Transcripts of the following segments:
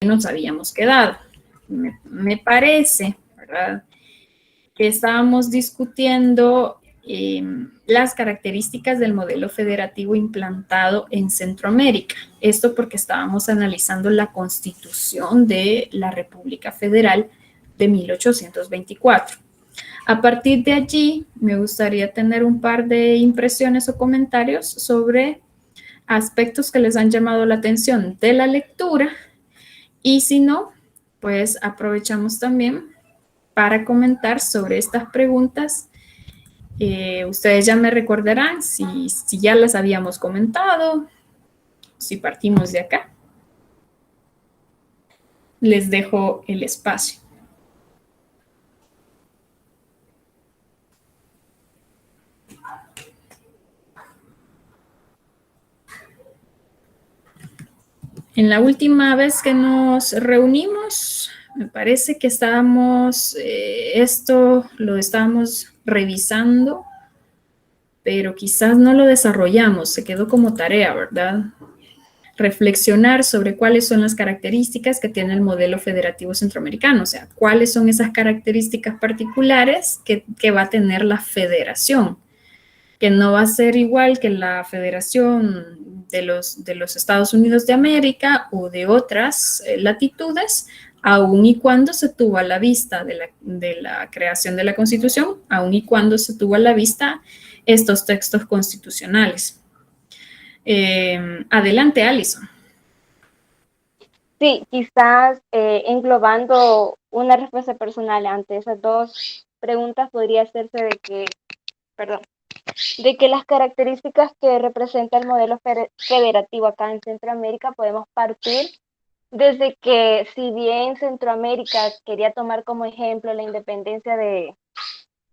nos habíamos quedado. Me parece, ¿verdad?, que estábamos discutiendo las características del modelo federativo implantado en Centroamérica. Esto porque estábamos analizando la Constitución de la República Federal de 1824. A partir de allí, me gustaría tener un par de impresiones o comentarios sobre aspectos que les han llamado la atención de la lectura, y si no, pues aprovechamos también para comentar sobre estas preguntas. Ustedes ya me recordarán si ya las habíamos comentado, si partimos de acá. Les dejo el espacio. En la última vez que nos reunimos, me parece que esto lo estábamos revisando, pero quizás no lo desarrollamos, se quedó como tarea, ¿verdad? Reflexionar sobre cuáles son las características que tiene el modelo federativo centroamericano, o sea, cuáles son esas características particulares que va a tener la federación, que no va a ser igual que la federación de los Estados Unidos de América o de otras latitudes, aun y cuando se tuvo a la vista de la creación de la Constitución, aun y cuando se tuvo a la vista estos textos constitucionales. Adelante, Alison. Sí, quizás englobando una respuesta personal ante esas dos preguntas podría hacerse de que las características que representa el modelo federativo acá en Centroamérica podemos partir desde que, si bien Centroamérica quería tomar como ejemplo la independencia de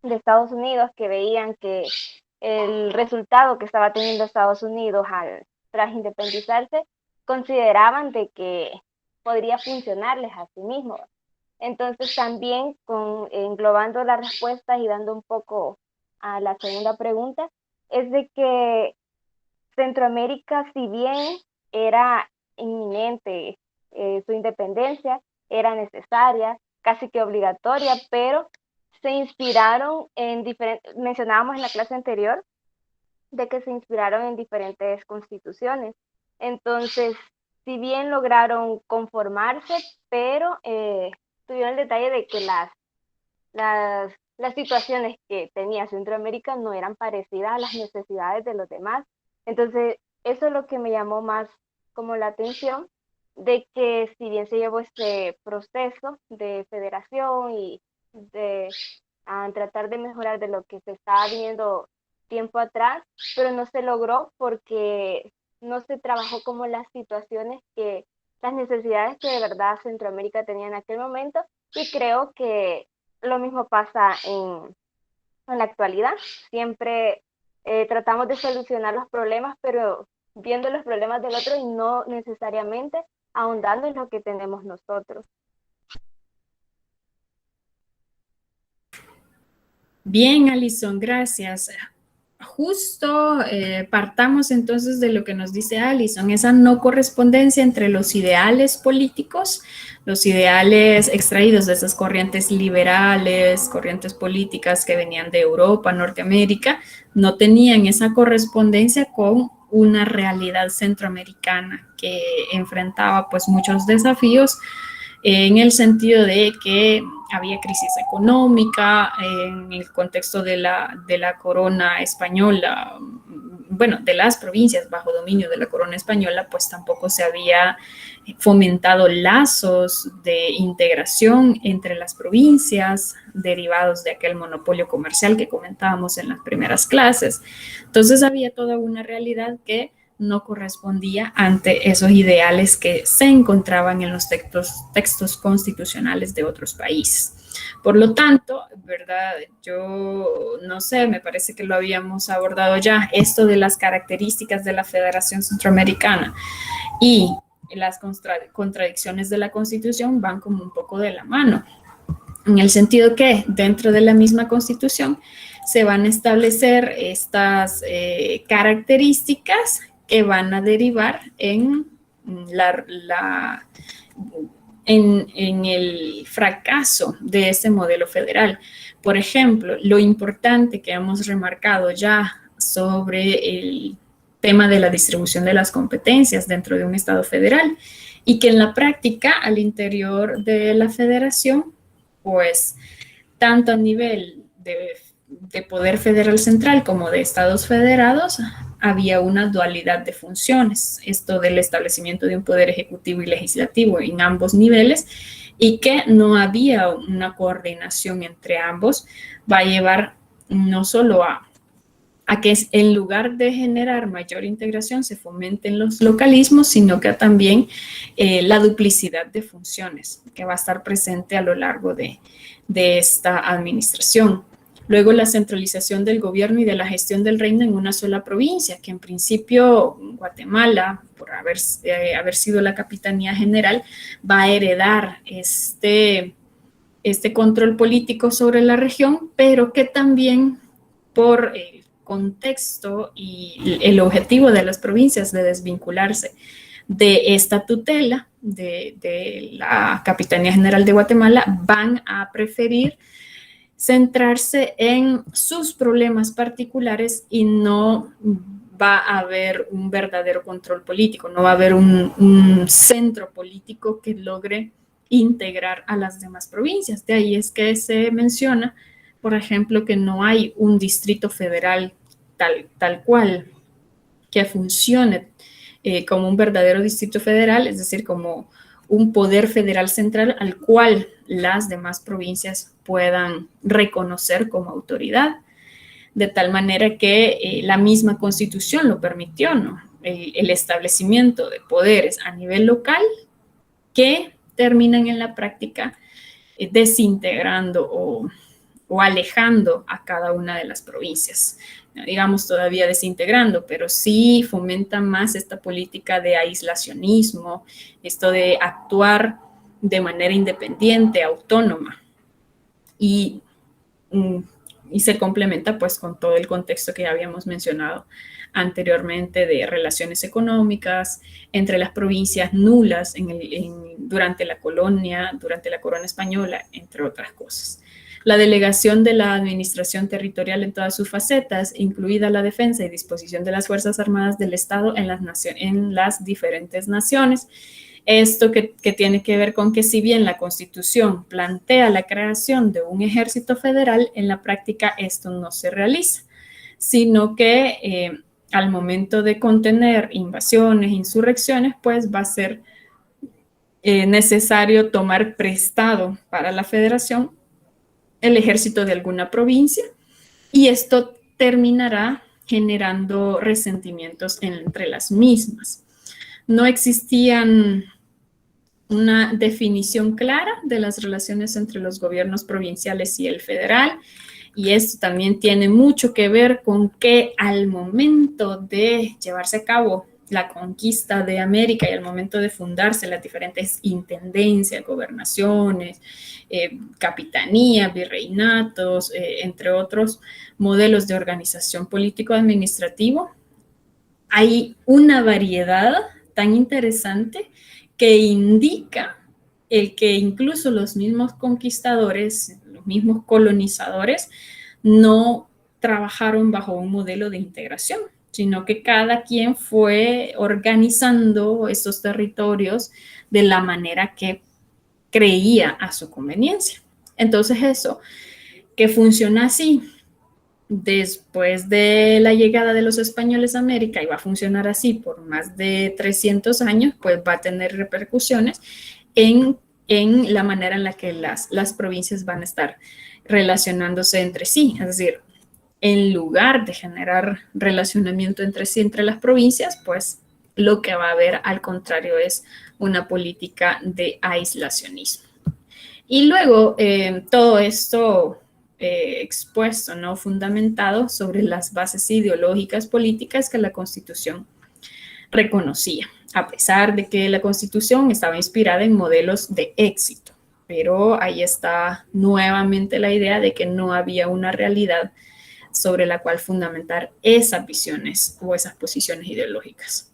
Estados Unidos, que veían que el resultado que estaba teniendo Estados Unidos tras independizarse, consideraban de que podría funcionarles a sí mismos. Entonces también englobando las respuestas y dando un poco a la segunda pregunta, es de que Centroamérica, si bien era inminente su independencia, era necesaria, casi que obligatoria, pero se inspiraron en diferentes, mencionábamos en la clase anterior, de que se inspiraron en diferentes constituciones. Entonces, si bien lograron conformarse, pero tuvieron el detalle de que las situaciones que tenía Centroamérica no eran parecidas a las necesidades de los demás. Entonces, eso es lo que me llamó más como la atención, de que si bien se llevó este proceso de federación y de tratar de mejorar de lo que se estaba viendo tiempo atrás, pero no se logró porque no se trabajó como las situaciones las necesidades que de verdad Centroamérica tenía en aquel momento, y creo que lo mismo pasa en la actualidad. Siempre tratamos de solucionar los problemas, pero viendo los problemas del otro y no necesariamente ahondando en lo que tenemos nosotros. Bien, Alison, gracias. Justo partamos entonces de lo que nos dice Alison, esa no correspondencia entre los ideales políticos, los ideales extraídos de esas corrientes liberales, corrientes políticas que venían de Europa, Norteamérica, no tenían esa correspondencia con una realidad centroamericana que enfrentaba pues muchos desafíos, en el sentido de que había crisis económica en el contexto de la corona española, bueno, de las provincias bajo dominio de la corona española, pues tampoco se había fomentado lazos de integración entre las provincias derivados de aquel monopolio comercial que comentábamos en las primeras clases. Entonces había toda una realidad que no correspondía ante esos ideales que se encontraban en los textos constitucionales de otros países. Por lo tanto, ¿verdad? Yo no sé, me parece que lo habíamos abordado ya, esto de las características de la Federación Centroamericana y las contradicciones de la Constitución van como un poco de la mano, en el sentido que dentro de la misma Constitución se van a establecer estas características que van a derivar en en el fracaso de este modelo federal. Por ejemplo, lo importante que hemos remarcado ya sobre el tema de la distribución de las competencias dentro de un Estado federal y que en la práctica al interior de la federación, pues tanto a nivel de poder federal central como de estados federados, había una dualidad de funciones, esto del establecimiento de un poder ejecutivo y legislativo en ambos niveles, y que no había una coordinación entre ambos, va a llevar no solo a que en lugar de generar mayor integración se fomenten los localismos, sino que también la duplicidad de funciones que va a estar presente a lo largo de esta administración. Luego la centralización del gobierno y de la gestión del reino en una sola provincia, que en principio Guatemala, por haber sido la capitanía general, va a heredar este control político sobre la región, pero que también por el contexto y el objetivo de las provincias de desvincularse de esta tutela de la Capitanía General de Guatemala, van a preferir centrarse en sus problemas particulares y no va a haber un verdadero control político, no va a haber un centro político que logre integrar a las demás provincias. De ahí es que se menciona, por ejemplo, que no hay un distrito federal tal cual que funcione como un verdadero distrito federal, es decir, como un poder federal central al cual las demás provincias puedan reconocer como autoridad, de tal manera que la misma Constitución lo permitió, ¿no? El establecimiento de poderes a nivel local que terminan en la práctica desintegrando o alejando a cada una de las provincias. No digamos todavía desintegrando, pero sí fomenta más esta política de aislacionismo, esto de actuar de manera independiente, autónoma, y se complementa pues con todo el contexto que ya habíamos mencionado anteriormente de relaciones económicas entre las provincias nulas durante la colonia, durante la corona española, entre otras cosas. La delegación de la administración territorial en todas sus facetas, incluida la defensa y disposición de las Fuerzas Armadas del Estado en las diferentes naciones. Esto que tiene que ver con que si bien la Constitución plantea la creación de un ejército federal, en la práctica esto no se realiza, sino que al momento de contener invasiones, insurrecciones, pues va a ser necesario tomar prestado para la federación el ejército de alguna provincia y esto terminará generando resentimientos entre las mismas. No existían una definición clara de las relaciones entre los gobiernos provinciales y el federal, y esto también tiene mucho que ver con que al momento de llevarse a cabo la conquista de América y al momento de fundarse las diferentes intendencias, gobernaciones, capitanías, virreinatos, entre otros modelos de organización político-administrativo, hay una variedad tan interesante que indica el que incluso los mismos conquistadores, los mismos colonizadores, no trabajaron bajo un modelo de integración, sino que cada quien fue organizando esos territorios de la manera que creía a su conveniencia. Entonces eso, que funciona así, después de la llegada de los españoles a América y va a funcionar así por más de 300 años, pues va a tener repercusiones en la manera en la que las provincias van a estar relacionándose entre sí. Es decir, en lugar de generar relacionamiento entre sí, entre las provincias, pues lo que va a haber al contrario es una política de aislacionismo. Y luego todo esto expuesto, ¿no? Fundamentado sobre las bases ideológicas políticas que la Constitución reconocía, a pesar de que la Constitución estaba inspirada en modelos de éxito. Pero ahí está nuevamente la idea de que no había una realidad sobre la cual fundamentar esas visiones o esas posiciones ideológicas.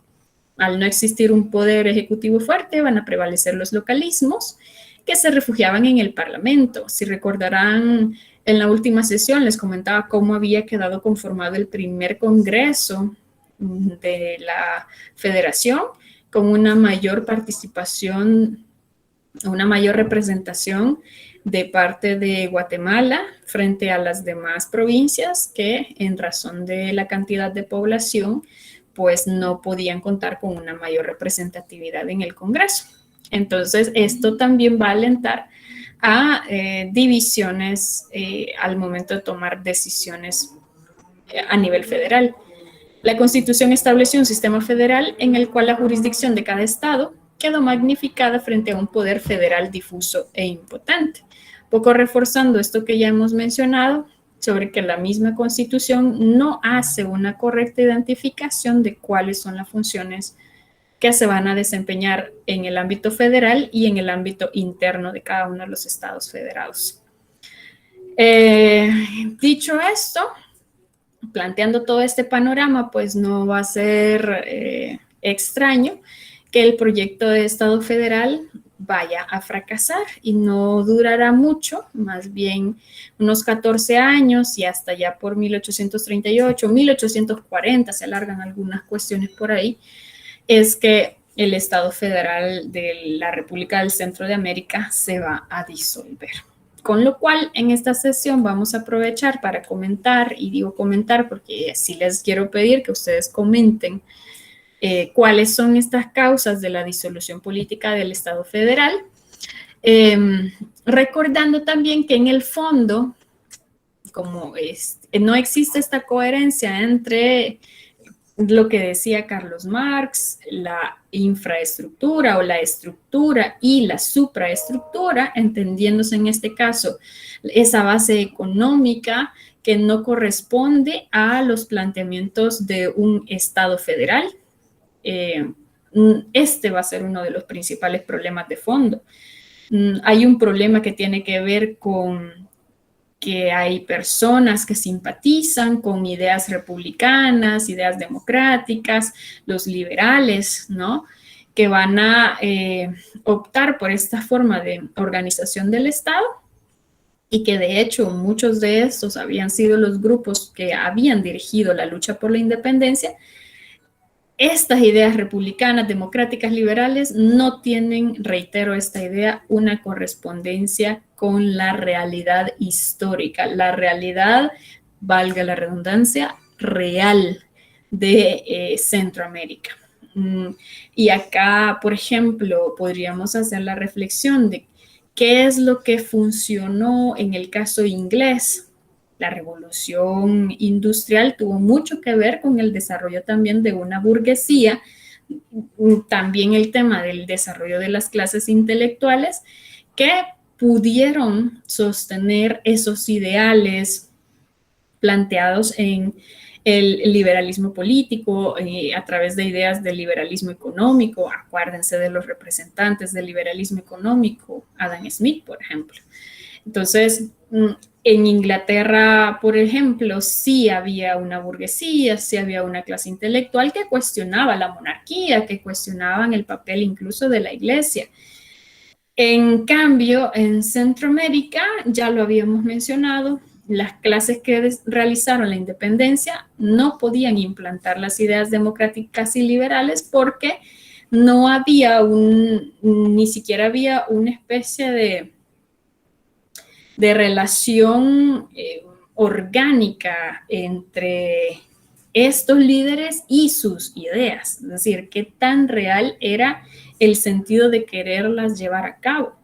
Al no existir un poder ejecutivo fuerte, van a prevalecer los localismos que se refugiaban en el Parlamento. Si recordarán, en la última sesión les comentaba cómo había quedado conformado el primer Congreso de la Federación, con una mayor participación, una mayor representación de parte de Guatemala frente a las demás provincias que, en razón de la cantidad de población, pues no podían contar con una mayor representatividad en el Congreso. Entonces, esto también va a alentar a divisiones al momento de tomar decisiones a nivel federal. La Constitución estableció un sistema federal en el cual la jurisdicción de cada estado quedó magnificada frente a un poder federal difuso e impotente. Poco reforzando esto que ya hemos mencionado, sobre que la misma Constitución no hace una correcta identificación de cuáles son las funciones que se van a desempeñar en el ámbito federal y en el ámbito interno de cada uno de los estados federados. Dicho esto, planteando todo este panorama, pues no va a ser extraño que el proyecto de Estado federal vaya a fracasar y no durará mucho, más bien unos 14 años y hasta ya por 1838, 1840, se alargan algunas cuestiones por ahí, es que el Estado federal de la República del Centro de América se va a disolver. Con lo cual, en esta sesión vamos a aprovechar para comentar, y digo comentar porque sí les quiero pedir que ustedes comenten cuáles son estas causas de la disolución política del Estado federal, recordando también que en el fondo, como no existe esta coherencia entre lo que decía Carlos Marx, la infraestructura o la estructura y la supraestructura, entendiéndose en este caso esa base económica que no corresponde a los planteamientos de un Estado federal. Este va a ser uno de los principales problemas de fondo. Hay un problema que tiene que ver con que hay personas que simpatizan con ideas republicanas, ideas democráticas, los liberales, ¿no? Que van a optar por esta forma de organización del Estado y que de hecho muchos de estos habían sido los grupos que habían dirigido la lucha por la independencia. Estas ideas republicanas, democráticas, liberales no tienen, reitero esta idea, una correspondencia con la realidad histórica, la realidad, valga la redundancia, real de Centroamérica. Y acá, por ejemplo, podríamos hacer la reflexión de qué es lo que funcionó en el caso inglés. La revolución industrial tuvo mucho que ver con el desarrollo también de una burguesía, también el tema del desarrollo de las clases intelectuales que pudieron sostener esos ideales planteados en el liberalismo político a través de ideas del liberalismo económico. Acuérdense de los representantes del liberalismo económico, Adam Smith, por ejemplo. Entonces, en Inglaterra, por ejemplo, sí había una burguesía, sí había una clase intelectual que cuestionaba la monarquía, que cuestionaban el papel incluso de la iglesia. En cambio, en Centroamérica, ya lo habíamos mencionado, las clases que realizaron la independencia no podían implantar las ideas democráticas y liberales porque no había ni siquiera había una especie de relación orgánica entre estos líderes y sus ideas, es decir, qué tan real era el sentido de quererlas llevar a cabo.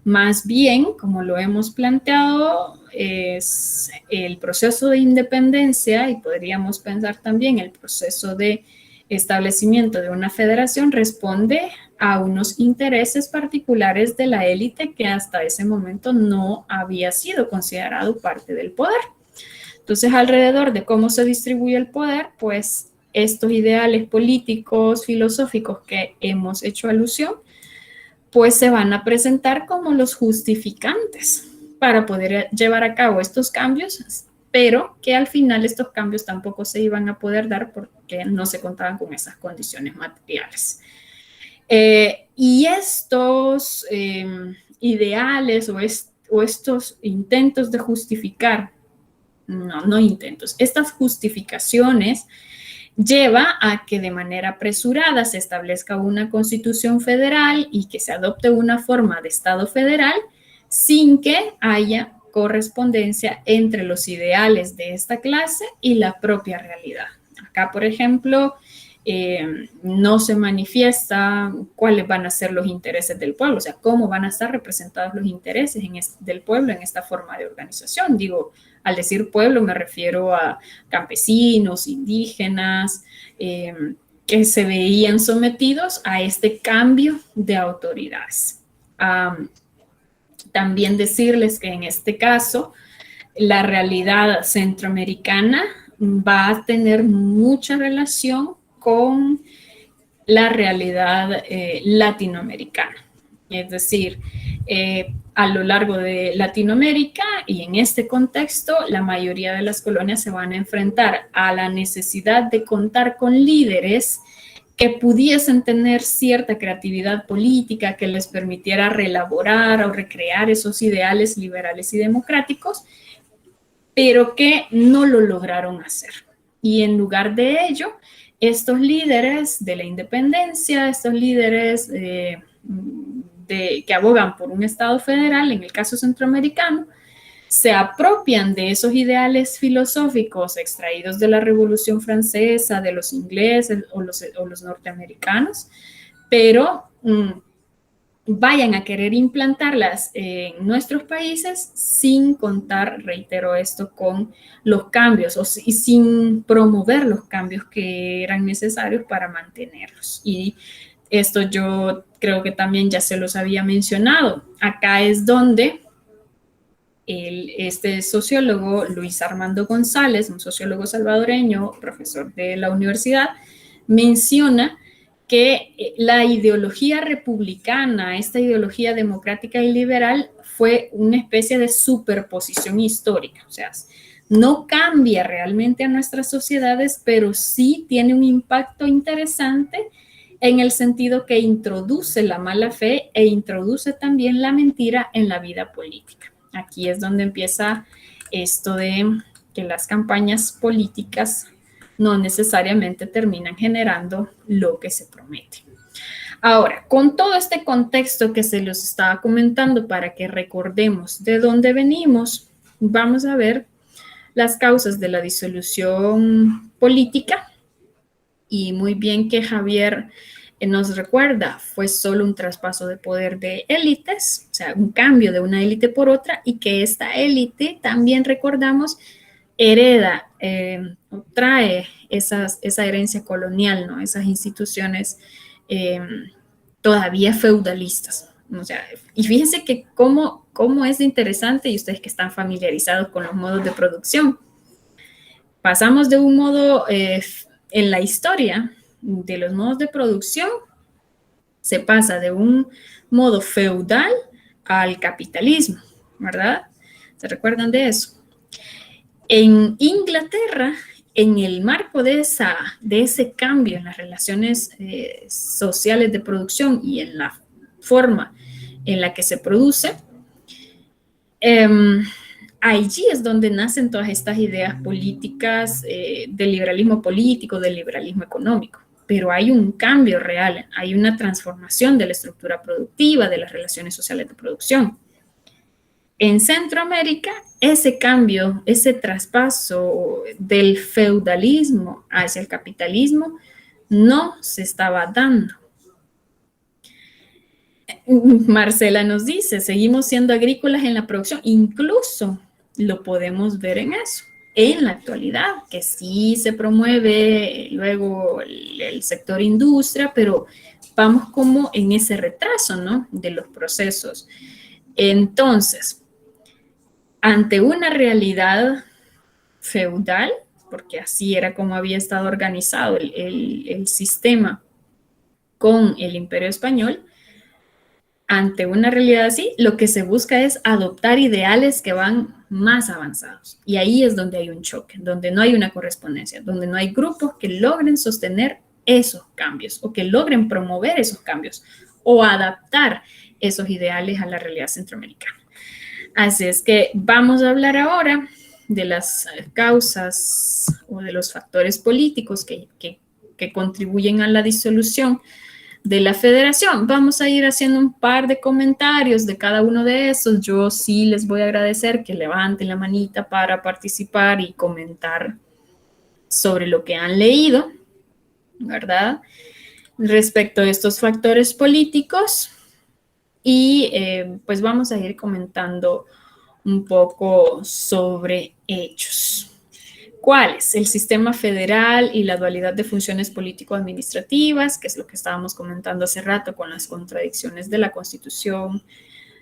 Más bien, como lo hemos planteado, es el proceso de independencia, y podríamos pensar también el proceso de establecimiento de una federación, responde a unos intereses particulares de la élite que hasta ese momento no había sido considerado parte del poder. Entonces, alrededor de cómo se distribuye el poder, pues estos ideales políticos, filosóficos que hemos hecho alusión, pues se van a presentar como los justificantes para poder llevar a cabo estos cambios pero que al final estos cambios tampoco se iban a poder dar porque no se contaban con esas condiciones materiales. Y estos ideales o estos intentos de justificar, no intentos, estas justificaciones lleva a que de manera apresurada se establezca una constitución federal y que se adopte una forma de Estado federal sin que haya correspondencia entre los ideales de esta clase y la propia realidad. Acá, por ejemplo, no se manifiesta cuáles van a ser los intereses del pueblo, o sea, cómo van a estar representados los intereses del pueblo en esta forma de organización. Digo, al decir pueblo me refiero a campesinos, indígenas, que se veían sometidos a este cambio de autoridades. También decirles que en este caso, la realidad centroamericana va a tener mucha relación con la realidad latinoamericana. Es decir, a lo largo de Latinoamérica y en este contexto, la mayoría de las colonias se van a enfrentar a la necesidad de contar con líderes que pudiesen tener cierta creatividad política que les permitiera reelaborar o recrear esos ideales liberales y democráticos, pero que no lo lograron hacer. Y en lugar de ello, estos líderes de la independencia, estos líderes que abogan por un Estado federal, en el caso centroamericano, se apropian de esos ideales filosóficos extraídos de la Revolución Francesa, de los ingleses o los norteamericanos, pero vayan a querer implantarlas en nuestros países sin contar, reitero esto, con los cambios y sin promover los cambios que eran necesarios para mantenerlos. Y esto yo creo que también ya se los había mencionado. Acá es donde este sociólogo Luis Armando González, un sociólogo salvadoreño, profesor de la universidad, menciona que la ideología republicana, esta ideología democrática y liberal, fue una especie de superposición histórica. O sea, no cambia realmente a nuestras sociedades, pero sí tiene un impacto interesante en el sentido que introduce la mala fe e introduce también la mentira en la vida política. Aquí es donde empieza esto de que las campañas políticas no necesariamente terminan generando lo que se promete. Ahora, con todo este contexto que se los estaba comentando para que recordemos de dónde venimos, vamos a ver las causas de la disolución política. Y muy bien que Javier nos recuerda, fue solo un traspaso de poder de élites, o sea, un cambio de una élite por otra, y que esta élite, también recordamos, hereda, trae esa herencia colonial, ¿no? Esas instituciones todavía feudalistas. O sea, y fíjense que cómo es interesante, y ustedes que están familiarizados con los modos de producción, pasamos de un modo en la historia de los modos de producción, se pasa de un modo feudal al capitalismo, ¿verdad? ¿Se recuerdan de eso? En Inglaterra, en el marco de ese cambio en las relaciones sociales de producción y en la forma en la que se produce, allí es donde nacen todas estas ideas políticas del liberalismo político, del liberalismo económico. Pero hay un cambio real, hay una transformación de la estructura productiva, de las relaciones sociales de producción. En Centroamérica, ese cambio, ese traspaso del feudalismo hacia el capitalismo no se estaba dando. Marcela nos dice, seguimos siendo agrícolas en la producción, incluso lo podemos ver en eso, en la actualidad, que sí se promueve luego el sector industria, pero vamos como en ese retraso, ¿no? De los procesos. Entonces, ante una realidad feudal, porque así era como había estado organizado el sistema con el Imperio Español, ante una realidad así, lo que se busca es adoptar ideales que van más avanzados. Y ahí es donde hay un choque, donde no hay una correspondencia, donde no hay grupos que logren sostener esos cambios o que logren promover esos cambios o adaptar esos ideales a la realidad centroamericana. Así es que vamos a hablar ahora de las causas o de los factores políticos que contribuyen a la disolución de la federación. Vamos a ir haciendo un par de comentarios de cada uno de esos. Yo sí les voy a agradecer que levanten la manita para participar y comentar sobre lo que han leído, ¿verdad? Respecto a estos factores políticos. Y pues vamos a ir comentando un poco sobre hechos. ¿Cuáles? El sistema federal y la dualidad de funciones político-administrativas, que es lo que estábamos comentando hace rato con las contradicciones de la Constitución.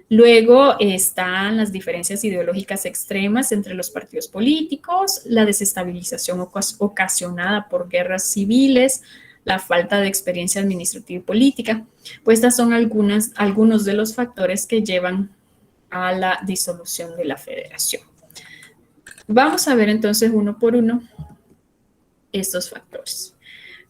Luego están las diferencias ideológicas extremas entre los partidos políticos, la desestabilización ocasionada por guerras civiles, la falta de experiencia administrativa y política. Pues estas son algunos de los factores que llevan a la disolución de la federación. Vamos a ver entonces uno por uno estos factores.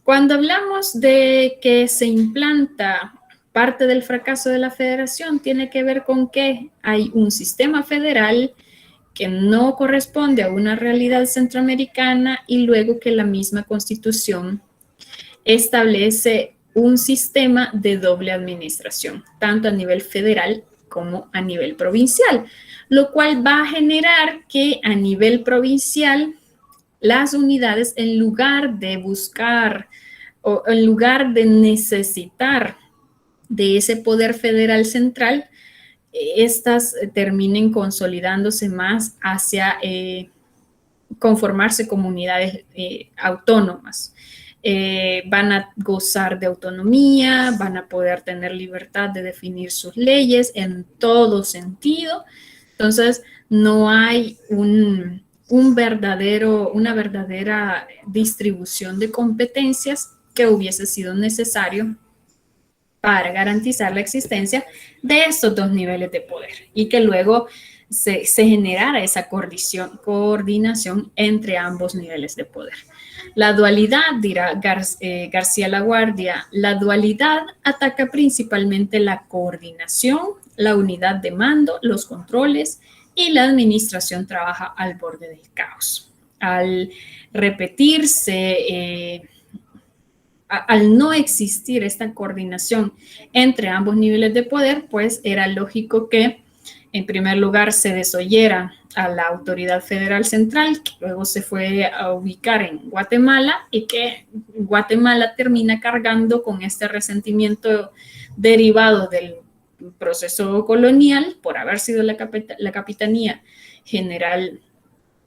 Cuando hablamos de que se implanta parte del fracaso de la federación, tiene que ver con que hay un sistema federal que no corresponde a una realidad centroamericana y luego que la misma Constitución establece un sistema de doble administración, tanto a nivel federal como a nivel provincial, lo cual va a generar que a nivel provincial las unidades, en lugar de buscar o en lugar de necesitar de ese poder federal central, estas terminen consolidándose más hacia conformarse como unidades autónomas. Van a gozar de autonomía, van a poder tener libertad de definir sus leyes en todo sentido. Entonces, no hay una verdadera distribución de competencias que hubiese sido necesario para garantizar la existencia de estos dos niveles de poder y que luego se generara esa coordinación entre ambos niveles de poder. La dualidad, dirá García Laguardia, la dualidad ataca principalmente la coordinación, la unidad de mando, los controles y la administración trabaja al borde del caos. Al repetirse, al no existir esta coordinación entre ambos niveles de poder, pues era lógico que en primer lugar se desoyera a la autoridad federal central, que luego se fue a ubicar en Guatemala y que Guatemala termina cargando con este resentimiento derivado del proceso colonial por haber sido la capitanía general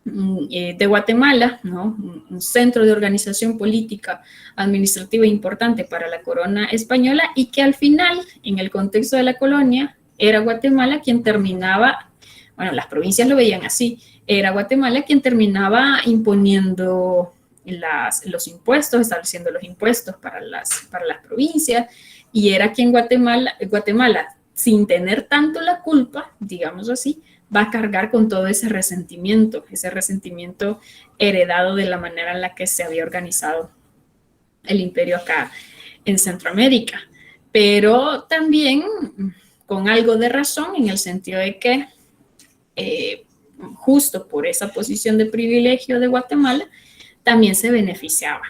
de Guatemala, ¿no? Un centro de organización política administrativa importante para la corona española y que al final, en el contexto de la colonia, era Guatemala quien terminaba, bueno, las provincias lo veían así, era Guatemala quien terminaba imponiendo los impuestos, estableciendo los impuestos para las provincias, y era quien Guatemala, sin tener tanto la culpa, digamos así, va a cargar con todo ese resentimiento heredado de la manera en la que se había organizado el imperio acá en Centroamérica. Pero también con algo de razón en el sentido de que justo por esa posición de privilegio de Guatemala, también se beneficiaba.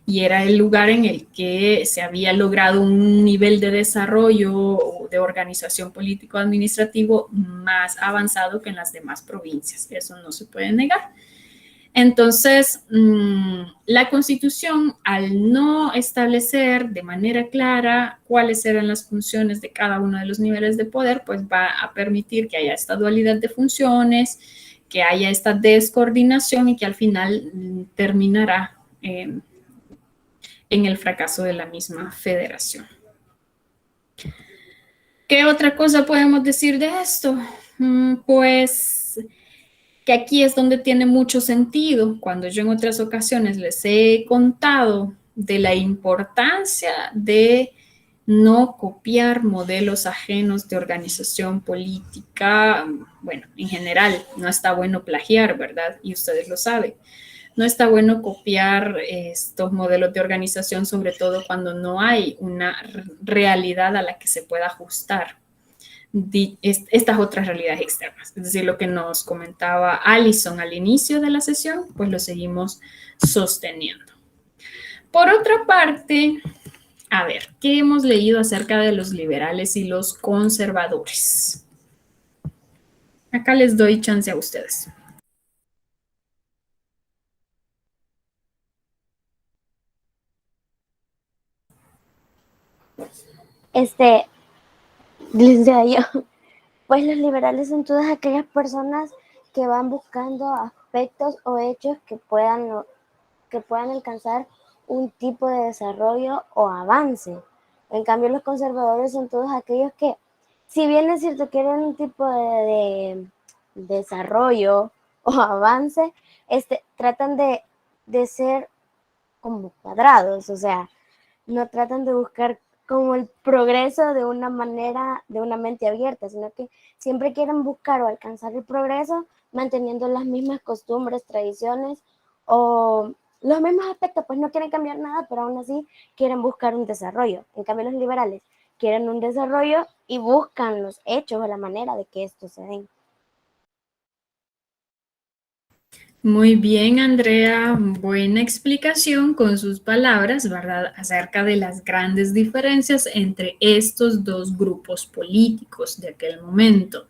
Y era el lugar en el que se había logrado un nivel de desarrollo o de organización político-administrativo más avanzado que en las demás provincias. Eso no se puede negar. Entonces, la Constitución, al no establecer de manera clara cuáles eran las funciones de cada uno de los niveles de poder, pues va a permitir que haya esta dualidad de funciones, que haya esta descoordinación y que al final terminará en el fracaso de la misma federación. ¿Qué otra cosa podemos decir de esto? Pues que aquí es donde tiene mucho sentido. Cuando yo en otras ocasiones les he contado de la importancia de no copiar modelos ajenos de organización política. Bueno, en general, no está bueno plagiar, ¿verdad? Y ustedes lo saben. No está bueno copiar estos modelos de organización, sobre todo cuando no hay una realidad a la que se pueda ajustar estas otras realidades externas. Es decir, lo que nos comentaba Alison al inicio de la sesión, pues lo seguimos sosteniendo. Por otra parte, a ver, ¿qué hemos leído acerca de los liberales y los conservadores? Acá les doy chance a ustedes. Les decía yo, pues los liberales son todas aquellas personas que van buscando aspectos o hechos que puedan alcanzar un tipo de desarrollo o avance. En cambio, los conservadores son todos aquellos que, si bien es cierto, quieren un tipo de desarrollo o avance, tratan de ser como cuadrados, o sea, no tratan de buscar como el progreso de una manera, de una mente abierta, sino que siempre quieren buscar o alcanzar el progreso manteniendo las mismas costumbres, tradiciones o los mismos aspectos, pues no quieren cambiar nada, pero aún así quieren buscar un desarrollo. En cambio, los liberales quieren un desarrollo y buscan los hechos o la manera de que esto se den. Muy bien, Andrea, buena explicación con sus palabras, ¿verdad? Acerca de las grandes diferencias entre estos dos grupos políticos de aquel momento.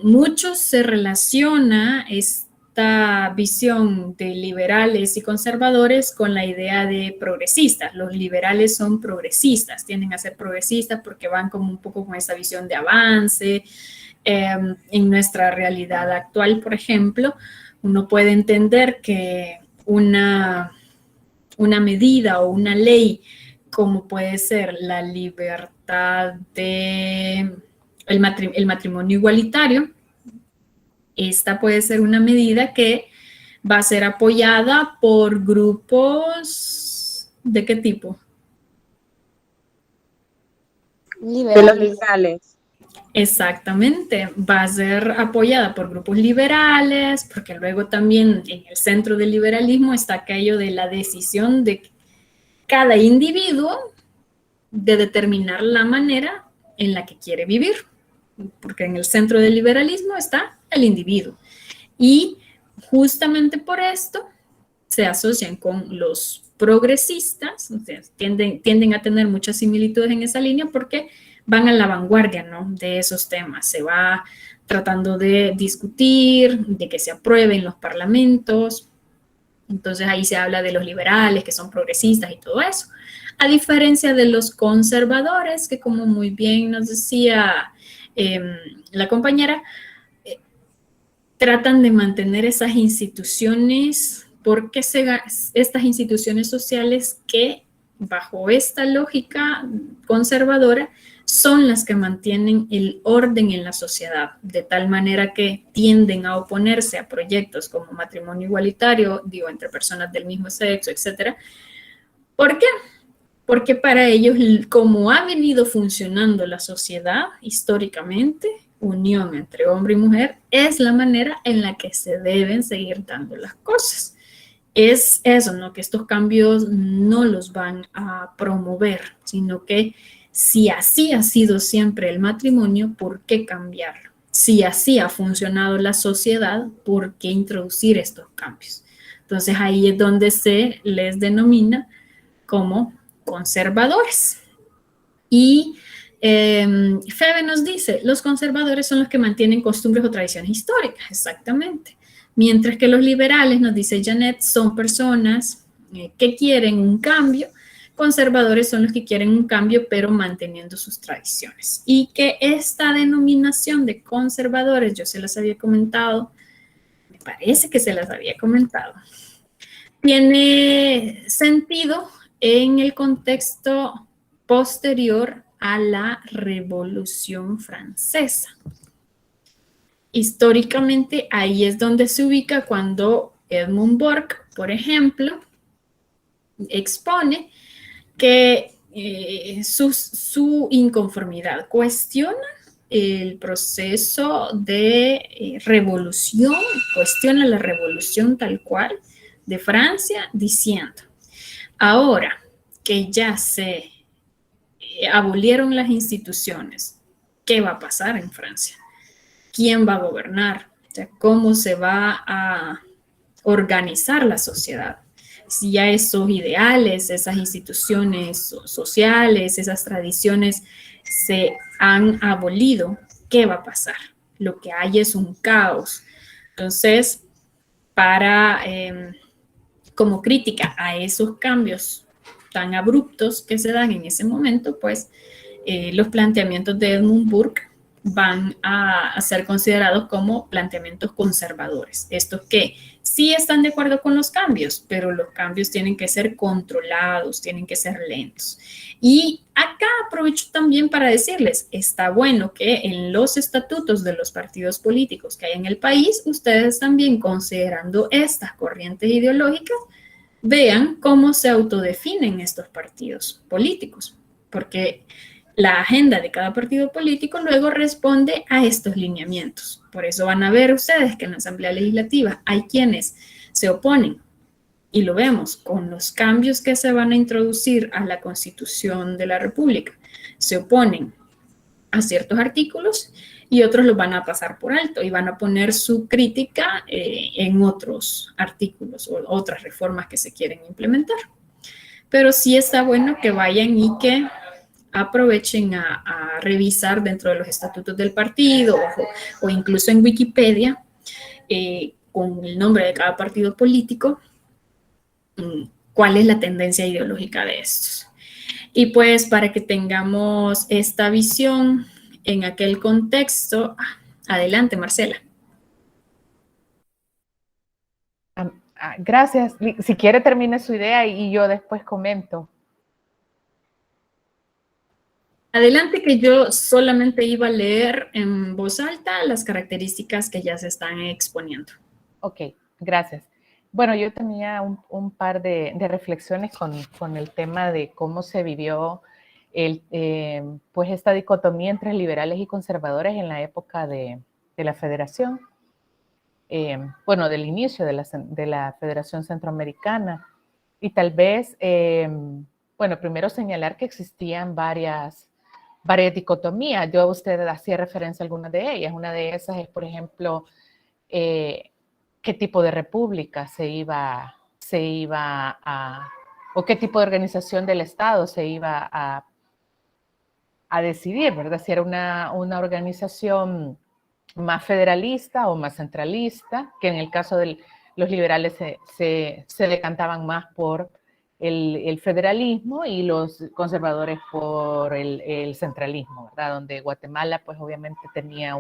Mucho se relaciona esta visión de liberales y conservadores con la idea de progresistas. Los liberales son progresistas, tienden a ser progresistas porque van como un poco con esa visión de avance. En nuestra realidad actual, por ejemplo, uno puede entender que una medida o una ley como puede ser la libertad de el matrimonio igualitario, esta puede ser una medida que va a ser apoyada por grupos ¿de qué tipo? Liberales. De los liberales. Exactamente, va a ser apoyada por grupos liberales, porque luego también en el centro del liberalismo está aquello de la decisión de cada individuo de determinar la manera en la que quiere vivir, porque en el centro del liberalismo está el individuo. Y justamente por esto se asocian con los progresistas, o sea, tienden a tener muchas similitudes en esa línea porque van a la vanguardia, ¿no?, de esos temas. Se va tratando de discutir, de que se aprueben los parlamentos. Entonces ahí se habla de los liberales, que son progresistas y todo eso. A diferencia de los conservadores, que como muy bien nos decía la compañera, tratan de mantener esas instituciones, porque estas instituciones sociales que bajo esta lógica conservadora son las que mantienen el orden en la sociedad, de tal manera que tienden a oponerse a proyectos como matrimonio igualitario, digo, entre personas del mismo sexo, etc. ¿Por qué? Porque para ellos, como ha venido funcionando la sociedad históricamente, unión entre hombre y mujer es la manera en la que se deben seguir dando las cosas. Es eso, ¿no? Que estos cambios no los van a promover, sino que si así ha sido siempre el matrimonio, ¿por qué cambiarlo? Si así ha funcionado la sociedad, ¿por qué introducir estos cambios? Entonces ahí es donde se les denomina como conservadores. Y Febe nos dice, los conservadores son los que mantienen costumbres o tradiciones históricas, exactamente. Mientras que los liberales, nos dice Janet, son personas que quieren un cambio. Conservadores son los que quieren un cambio, pero manteniendo sus tradiciones. Y que esta denominación de conservadores, yo se las había comentado, me parece que se las había comentado, tiene sentido en el contexto posterior a la Revolución Francesa. Históricamente, ahí es donde se ubica cuando Edmund Burke, por ejemplo, expone que su inconformidad, cuestiona el proceso de revolución, cuestiona la revolución tal cual de Francia, diciendo, ahora que ya se abolieron las instituciones, ¿qué va a pasar en Francia? ¿Quién va a gobernar? O sea, ¿cómo se va a organizar la sociedad? Si ya esos ideales, esas instituciones sociales, esas tradiciones se han abolido, ¿qué va a pasar? Lo que hay es un caos. Entonces, como crítica a esos cambios tan abruptos que se dan en ese momento, pues los planteamientos de Edmund Burke van a ser considerados como planteamientos conservadores. Estos que sí están de acuerdo con los cambios, pero los cambios tienen que ser controlados, tienen que ser lentos. Y acá aprovecho también para decirles, está bueno que en los estatutos de los partidos políticos que hay en el país, ustedes también considerando estas corrientes ideológicas, vean cómo se autodefinen estos partidos políticos, porque la agenda de cada partido político luego responde a estos lineamientos. Por eso van a ver ustedes que en la Asamblea Legislativa hay quienes se oponen, y lo vemos con los cambios que se van a introducir a la Constitución de la República, se oponen a ciertos artículos y otros los van a pasar por alto y van a poner su crítica en otros artículos o otras reformas que se quieren implementar. Pero sí está bueno que vayan y que aprovechen a revisar dentro de los estatutos del partido o incluso en Wikipedia con el nombre de cada partido político, cuál es la tendencia ideológica de estos. Y pues para que tengamos esta visión en aquel contexto, adelante Marcela. Gracias. Si quiere termine su idea y yo después comento. Adelante, que yo solamente iba a leer en voz alta las características que ya se están exponiendo. Ok, gracias. Bueno, yo tenía un par de reflexiones con el tema de cómo se vivió pues esta dicotomía entre liberales y conservadores en la época de la Federación. Bueno, del inicio de la Federación Centroamericana. Y tal vez, bueno, primero señalar que existían varias dicotomías. Yo a usted hacía referencia a algunas de ellas. Una de esas es, por ejemplo, qué tipo de república se iba a, o qué tipo de organización del Estado se iba a decidir, ¿verdad? Si era una organización más federalista o más centralista, que en el caso de los liberales se decantaban más por el federalismo y los conservadores por el centralismo, ¿verdad? Donde Guatemala, pues obviamente tenía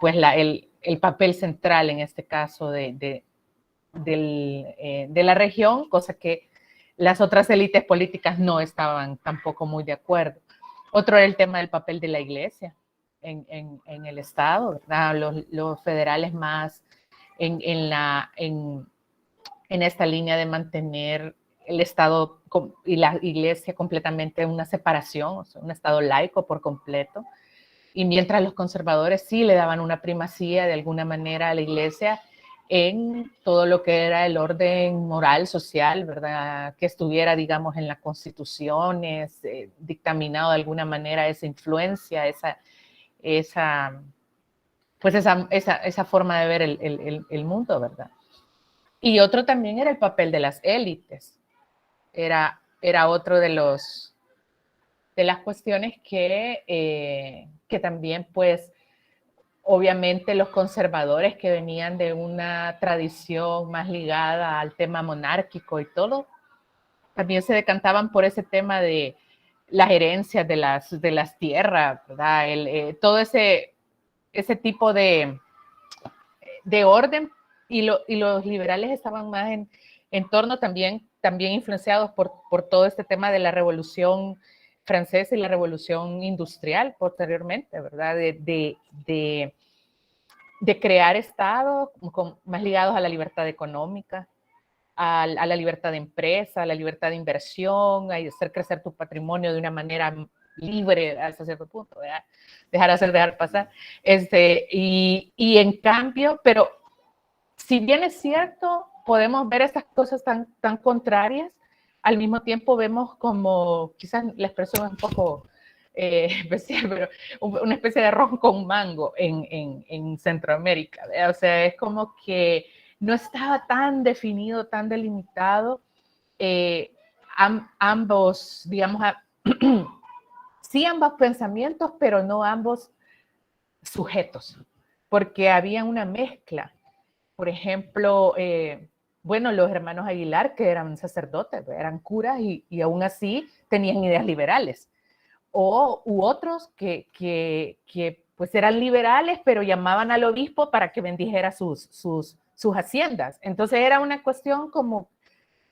el papel central en este caso de la región, cosa que las otras élites políticas no estaban tampoco muy de acuerdo. Otro era el tema del papel de la iglesia en el Estado, ¿verdad? Los federales más en esta línea de mantener el Estado y la iglesia completamente en una separación, o sea, un Estado laico por completo. Y mientras los conservadores sí le daban una primacía de alguna manera a la iglesia en todo lo que era el orden moral, social, ¿verdad? Que estuviera, digamos, en las constituciones, dictaminado de alguna manera esa influencia, esa forma de ver el mundo, ¿verdad? Y otro también era el papel de las élites. Era otro de las cuestiones que también, pues, obviamente los conservadores que venían de una tradición más ligada al tema monárquico y todo, también se decantaban por ese tema de las herencias de las tierras, ¿verdad? Todo ese tipo de orden, y los liberales estaban más en torno también influenciados por todo este tema de la Revolución Francesa y la Revolución Industrial posteriormente, ¿verdad? De crear estados más ligados a la libertad económica, a la libertad de empresa, a la libertad de inversión, a hacer crecer tu patrimonio de una manera libre hasta cierto punto, ¿verdad? Dejar hacer, dejar pasar. Y en cambio, pero si bien es cierto, podemos ver estas cosas tan contrarias, al mismo tiempo vemos como, quizás la expresión es un poco especial, pero una especie de arroz con mango en Centroamérica, ¿verdad? O sea, es como que no estaba tan definido, tan delimitado, ambos, digamos, sí ambos pensamientos, pero no ambos sujetos, porque había una mezcla. Por ejemplo, bueno, los hermanos Aguilar, que eran sacerdotes, eran curas y aún así tenían ideas liberales. U otros que pues eran liberales, pero llamaban al obispo para que bendijera sus haciendas. Entonces era una cuestión como,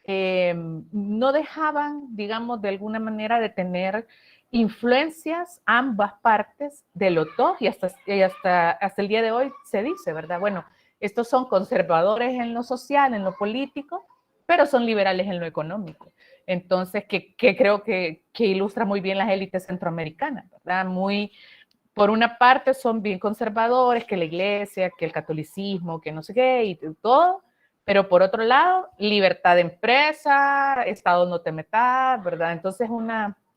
no dejaban, digamos, de alguna manera de tener influencias ambas partes de los dos, y hasta el día de hoy se dice, ¿verdad? Bueno, estos son conservadores en lo social, en lo político, pero son liberales en lo económico. Entonces, que creo que ilustra muy bien las élites centroamericanas, ¿verdad? Por una parte son bien conservadores, que la iglesia, que el catolicismo, que no sé qué, y todo, pero por otro lado, libertad de empresa, Estado no te metas, ¿verdad? Entonces,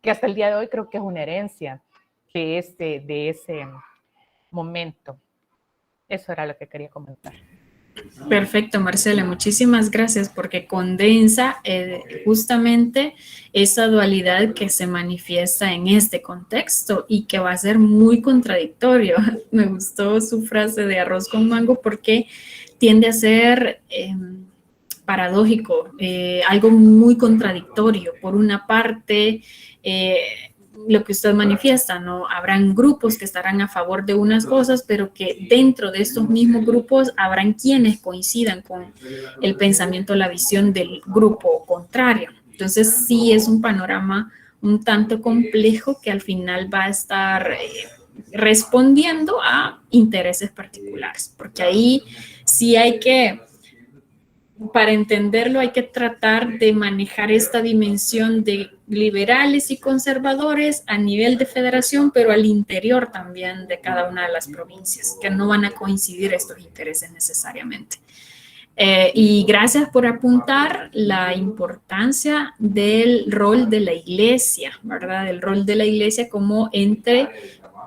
que hasta el día de hoy creo que es una herencia de ese momento. Eso era lo que quería comentar. Perfecto, Marcela, muchísimas gracias porque condensa justamente esa dualidad que se manifiesta en este contexto y que va a ser muy contradictorio. Me gustó su frase de arroz con mango porque tiende a ser paradójico, algo muy contradictorio. Por una parte, lo que usted manifiesta, ¿no? Habrán grupos que estarán a favor de unas cosas, pero que dentro de estos mismos grupos habrán quienes coincidan con el pensamiento, la visión del grupo contrario. Entonces, sí es un panorama un tanto complejo que al final va a estar respondiendo a intereses particulares, porque ahí sí hay que, para entenderlo, hay que tratar de manejar esta dimensión de liberales y conservadores a nivel de federación, pero al interior también de cada una de las provincias, que no van a coincidir estos intereses necesariamente. Y gracias por apuntar la importancia del rol de la iglesia, ¿verdad? El rol de la iglesia como ente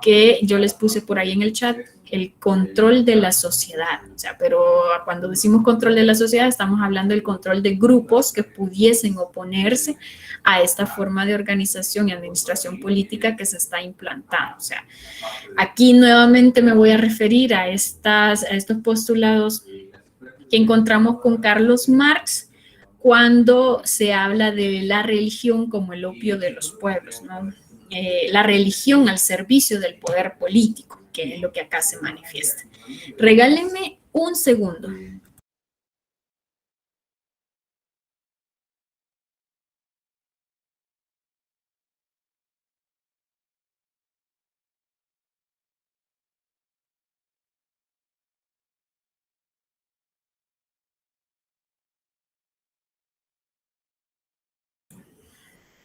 que yo les puse por ahí en el chat, el control de la sociedad. O sea, pero cuando decimos control de la sociedad, estamos hablando del control de grupos que pudiesen oponerse a esta forma de organización y administración política que se está implantando. O sea, aquí nuevamente me voy a referir a estos postulados que encontramos con Carlos Marx cuando se habla de la religión como el opio de los pueblos, ¿no? La religión al servicio del poder político, que es lo que acá se manifiesta. Regálenme un segundo.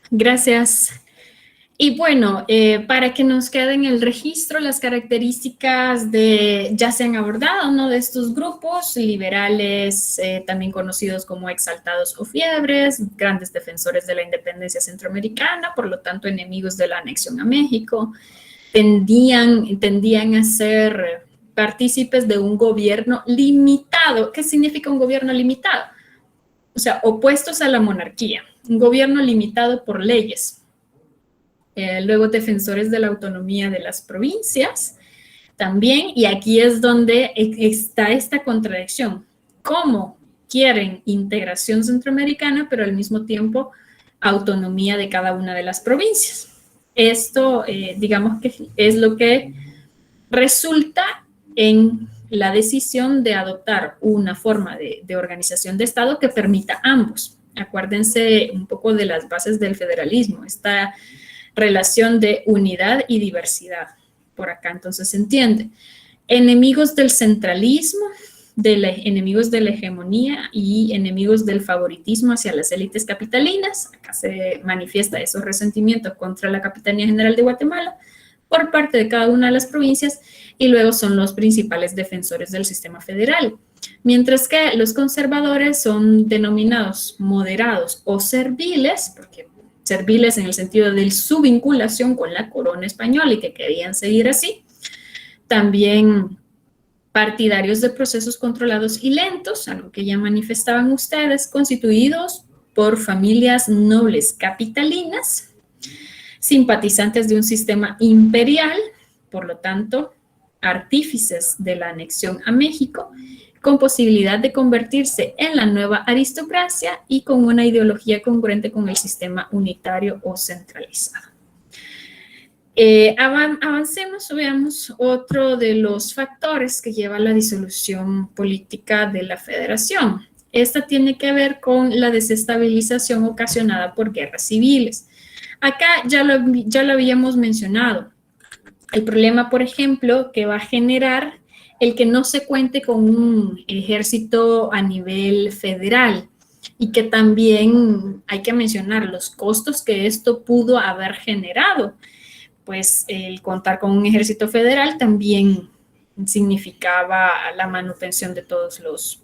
Gracias. Y bueno, para que nos quede en el registro las características ya se han abordado, ¿no? De estos grupos liberales, también conocidos como exaltados o fiebres, grandes defensores de la independencia centroamericana, por lo tanto enemigos de la anexión a México, tendían a ser partícipes de un gobierno limitado. ¿Qué significa un gobierno limitado? O sea, opuestos a la monarquía, un gobierno limitado por leyes. Luego defensores de la autonomía de las provincias también, y aquí es donde está esta contradicción. ¿Cómo quieren integración centroamericana, pero al mismo tiempo autonomía de cada una de las provincias? Esto, digamos que es lo que resulta en la decisión de adoptar una forma de organización de Estado que permita ambos. Acuérdense un poco de las bases del federalismo, esta relación de unidad y diversidad. Por acá entonces se entiende. Enemigos del centralismo, enemigos de la hegemonía y enemigos del favoritismo hacia las élites capitalinas. Acá se manifiesta esos resentimientos contra la Capitanía General de Guatemala por parte de cada una de las provincias, y luego son los principales defensores del sistema federal. Mientras que los conservadores son denominados moderados o serviles, porque serviles en el sentido de su vinculación con la corona española y que querían seguir así. También partidarios de procesos controlados y lentos, algo que ya manifestaban ustedes, constituidos por familias nobles capitalinas, simpatizantes de un sistema imperial, por lo tanto, artífices de la anexión a México, con posibilidad de convertirse en la nueva aristocracia y con una ideología congruente con el sistema unitario o centralizado. Avancemos, veamos otro de los factores que lleva a la disolución política de la federación. Esta tiene que ver con la desestabilización ocasionada por guerras civiles. Acá ya lo habíamos mencionado. El problema, por ejemplo, que va a generar el que no se cuente con un ejército a nivel federal, y que también hay que mencionar los costos que esto pudo haber generado. Pues el contar con un ejército federal también significaba la manutención de todos los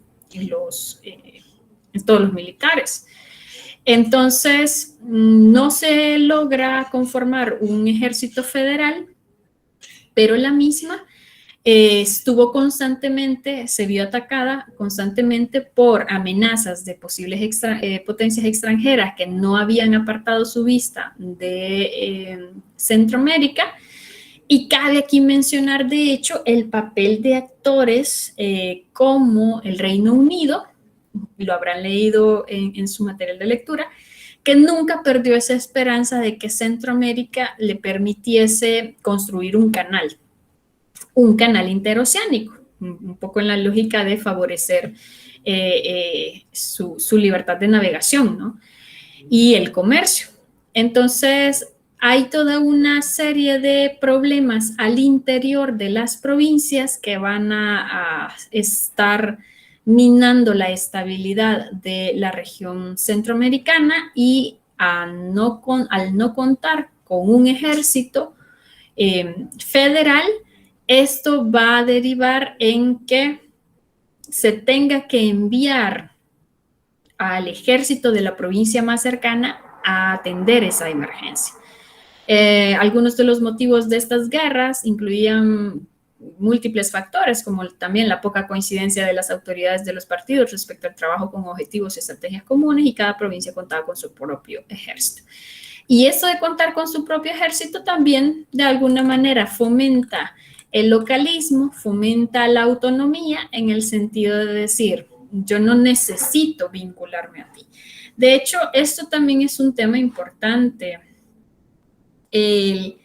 militares. Entonces, no se logra conformar un ejército federal, pero la misma estuvo constantemente, se vio atacada constantemente por amenazas de posibles potencias extranjeras que no habían apartado su vista de Centroamérica. Y cabe aquí mencionar, de hecho, el papel de actores como el Reino Unido, lo habrán leído en su material de lectura, que nunca perdió esa esperanza de que Centroamérica le permitiese construir un canal interoceánico, un poco en la lógica de favorecer su libertad de navegación, ¿no? Y el comercio. Entonces, hay toda una serie de problemas al interior de las provincias que van a estar minando la estabilidad de la región centroamericana, y al no contar con un ejército federal, esto va a derivar en que se tenga que enviar al ejército de la provincia más cercana a atender esa emergencia. Algunos de los motivos de estas guerras incluían múltiples factores, como también la poca coincidencia de las autoridades de los partidos respecto al trabajo con objetivos y estrategias comunes, y cada provincia contaba con su propio ejército. Y eso de contar con su propio ejército también, de alguna manera, fomenta el localismo, fomenta la autonomía, en el sentido de decir, yo no necesito vincularme a ti. De hecho, esto también es un tema importante. He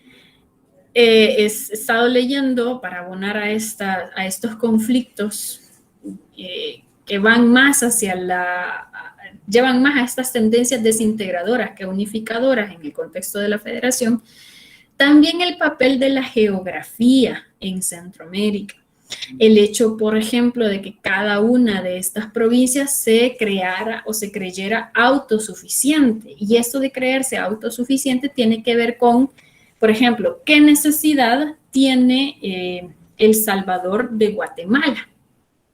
estado leyendo para abonar a estos conflictos que van más llevan más a estas tendencias desintegradoras que unificadoras en el contexto de la federación, también el papel de la geografía en Centroamérica. El hecho, por ejemplo, de que cada una de estas provincias se creara o se creyera autosuficiente. Y esto de creerse autosuficiente tiene que ver con, por ejemplo, qué necesidad tiene El Salvador de Guatemala,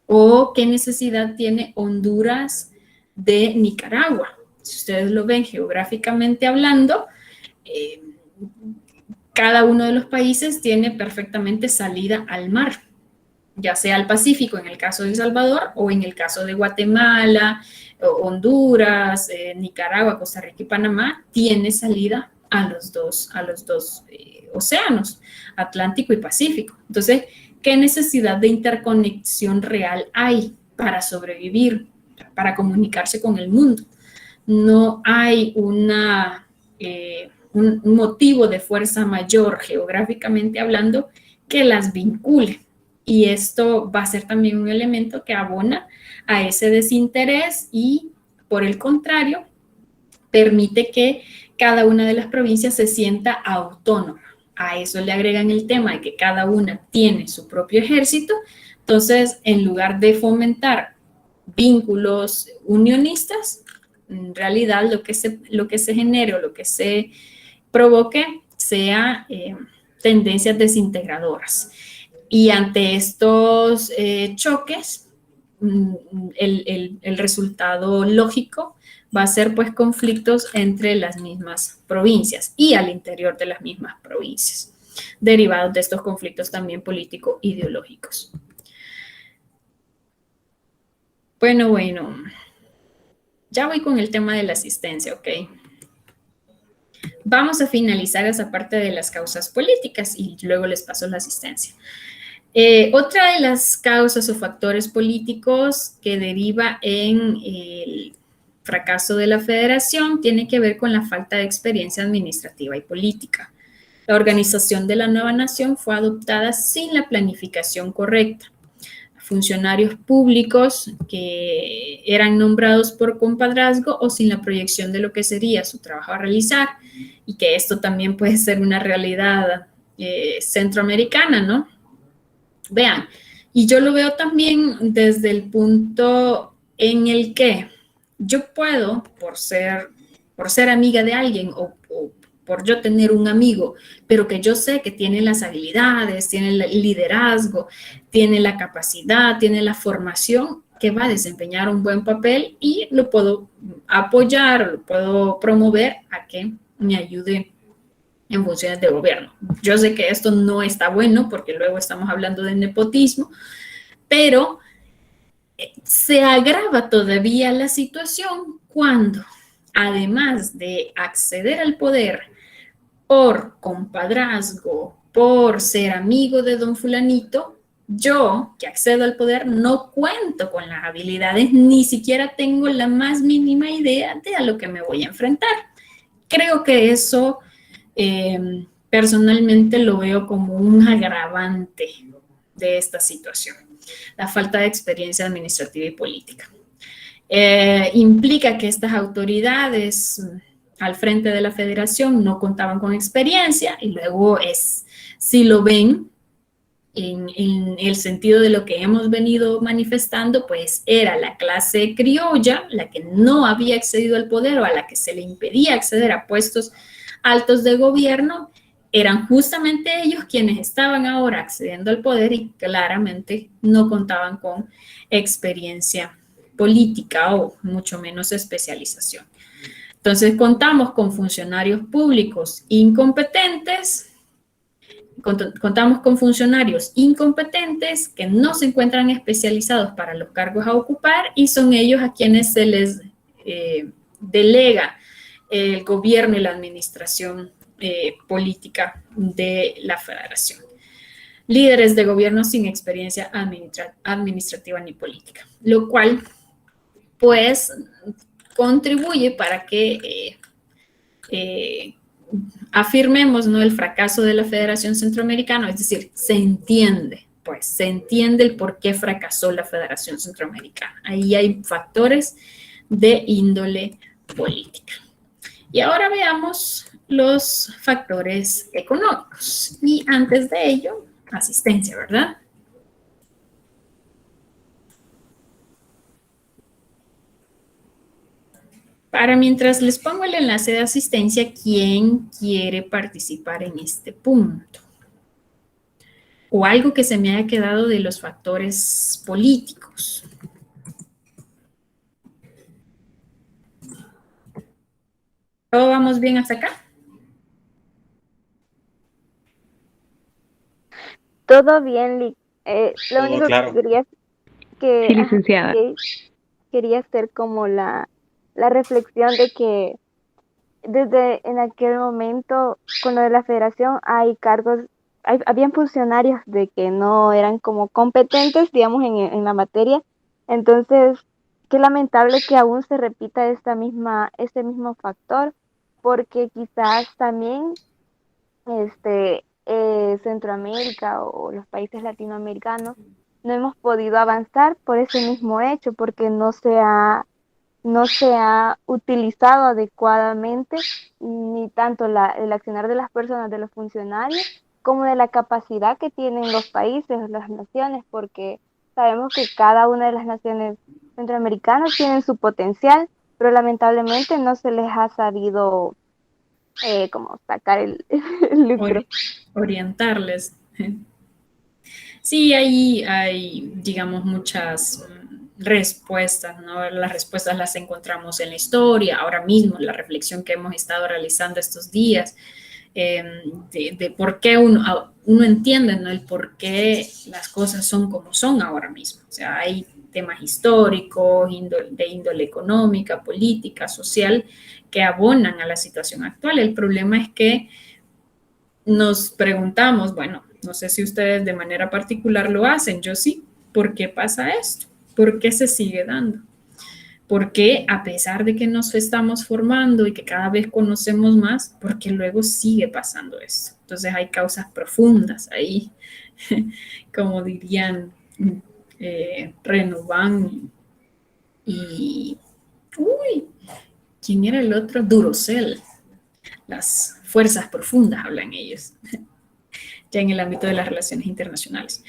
o qué necesidad tiene Honduras de Nicaragua. Si ustedes lo ven geográficamente hablando, cada uno de los países tiene perfectamente salida al mar, ya sea al Pacífico en el caso de El Salvador, o en el caso de Guatemala, Honduras, Nicaragua, Costa Rica y Panamá, tiene salida a los dos océanos, Atlántico y Pacífico. Entonces, ¿qué necesidad de interconexión real hay para sobrevivir, para comunicarse con el mundo? No hay un motivo de fuerza mayor, geográficamente hablando, que las vincule. Y esto va a ser también un elemento que abona a ese desinterés y, por el contrario, permite que cada una de las provincias se sienta autónoma. A eso le agregan el tema de que cada una tiene su propio ejército, Entonces, en lugar de fomentar vínculos unionistas, en realidad lo que se genere o lo que se provoque sea tendencias desintegradoras. Y ante estos choques, el resultado lógico va a ser pues conflictos entre las mismas provincias y al interior de las mismas provincias, derivados de estos conflictos también político-ideológicos. Bueno, ya voy con el tema de la asistencia, ¿ok? Vamos a finalizar esa parte de las causas políticas y luego les paso la asistencia. Otra de las causas o factores políticos que deriva en el fracaso de la federación tiene que ver con la falta de experiencia administrativa y política. La organización de la nueva nación fue adoptada sin la planificación correcta. Funcionarios públicos que eran nombrados por compadrazgo o sin la proyección de lo que sería su trabajo a realizar, y que esto también puede ser una realidad centroamericana, ¿no? Vean, y yo lo veo también desde el punto en el que yo puedo, por ser amiga de alguien o por yo tener un amigo, pero que yo sé que tiene las habilidades, tiene el liderazgo, tiene la capacidad, tiene la formación, que va a desempeñar un buen papel, y lo puedo apoyar, lo puedo promover a que me ayude en funciones de gobierno. Yo sé que esto no está bueno porque luego estamos hablando de nepotismo, pero se agrava todavía la situación cuando, además de acceder al poder por compadrazgo, por ser amigo de don fulanito, yo, que accedo al poder, no cuento con las habilidades, ni siquiera tengo la más mínima idea de a lo que me voy a enfrentar. Creo que eso personalmente lo veo como un agravante de esta situación, la falta de experiencia administrativa y política. Implica que estas autoridades al frente de la federación no contaban con experiencia, y luego si lo ven en el sentido de lo que hemos venido manifestando, pues era la clase criolla la que no había accedido al poder o a la que se le impedía acceder a puestos altos de gobierno. Eran justamente ellos quienes estaban ahora accediendo al poder y claramente no contaban con experiencia política o mucho menos especialización. Entonces contamos con funcionarios públicos incompetentes, contamos con funcionarios incompetentes que no se encuentran especializados para los cargos a ocupar, y son ellos a quienes se les delega el gobierno y la administración política de la federación. Líderes de gobierno sin experiencia administrativa ni política, lo cual pues contribuye para que afirmemos, ¿no?, el fracaso de la Federación Centroamericana, es decir, se entiende el por qué fracasó la Federación Centroamericana. Ahí hay factores de índole política. Y ahora veamos los factores económicos. Y antes de ello, asistencia, ¿verdad? Para mientras les pongo el enlace de asistencia, ¿quién quiere participar en este punto? O algo que se me haya quedado de los factores políticos. ¿Todo vamos bien hasta acá? Todo bien, Lick. Lo único claro. que quería que, Sí, licenciada. quería hacer como la reflexión de que desde en aquel momento, con lo de la federación, hay cargos, habían funcionarios de que no eran como competentes, digamos, en la materia. Entonces, qué lamentable que aún se repita este mismo factor, porque quizás también Centroamérica o los países latinoamericanos no hemos podido avanzar por ese mismo hecho, porque no se ha utilizado adecuadamente ni tanto el accionar de las personas, de los funcionarios, como de la capacidad que tienen los países, las naciones, porque Sabemos que cada una de las naciones centroamericanas tienen su potencial, pero lamentablemente no se les ha sabido como sacar el lucro. Orientarles. Sí, ahí hay, digamos, muchas respuestas, ¿no? Las respuestas las encontramos en la historia, ahora mismo, la reflexión que hemos estado realizando estos días, de por qué uno entiende, ¿no? El por qué las cosas son como son ahora mismo. O sea, hay temas históricos, de índole económica, política, social, que abonan a la situación actual. El problema es que nos preguntamos, bueno, no sé si ustedes de manera particular lo hacen, yo sí, ¿por qué pasa esto? ¿Por qué se sigue dando? ¿Por qué, a pesar de que nos estamos formando y que cada vez conocemos más, por qué luego sigue pasando esto? Entonces hay causas profundas ahí, como dirían Renován y, uy, ¿quién era el otro? Durosel. Las fuerzas profundas hablan ellos, ya en el ámbito de las relaciones internacionales.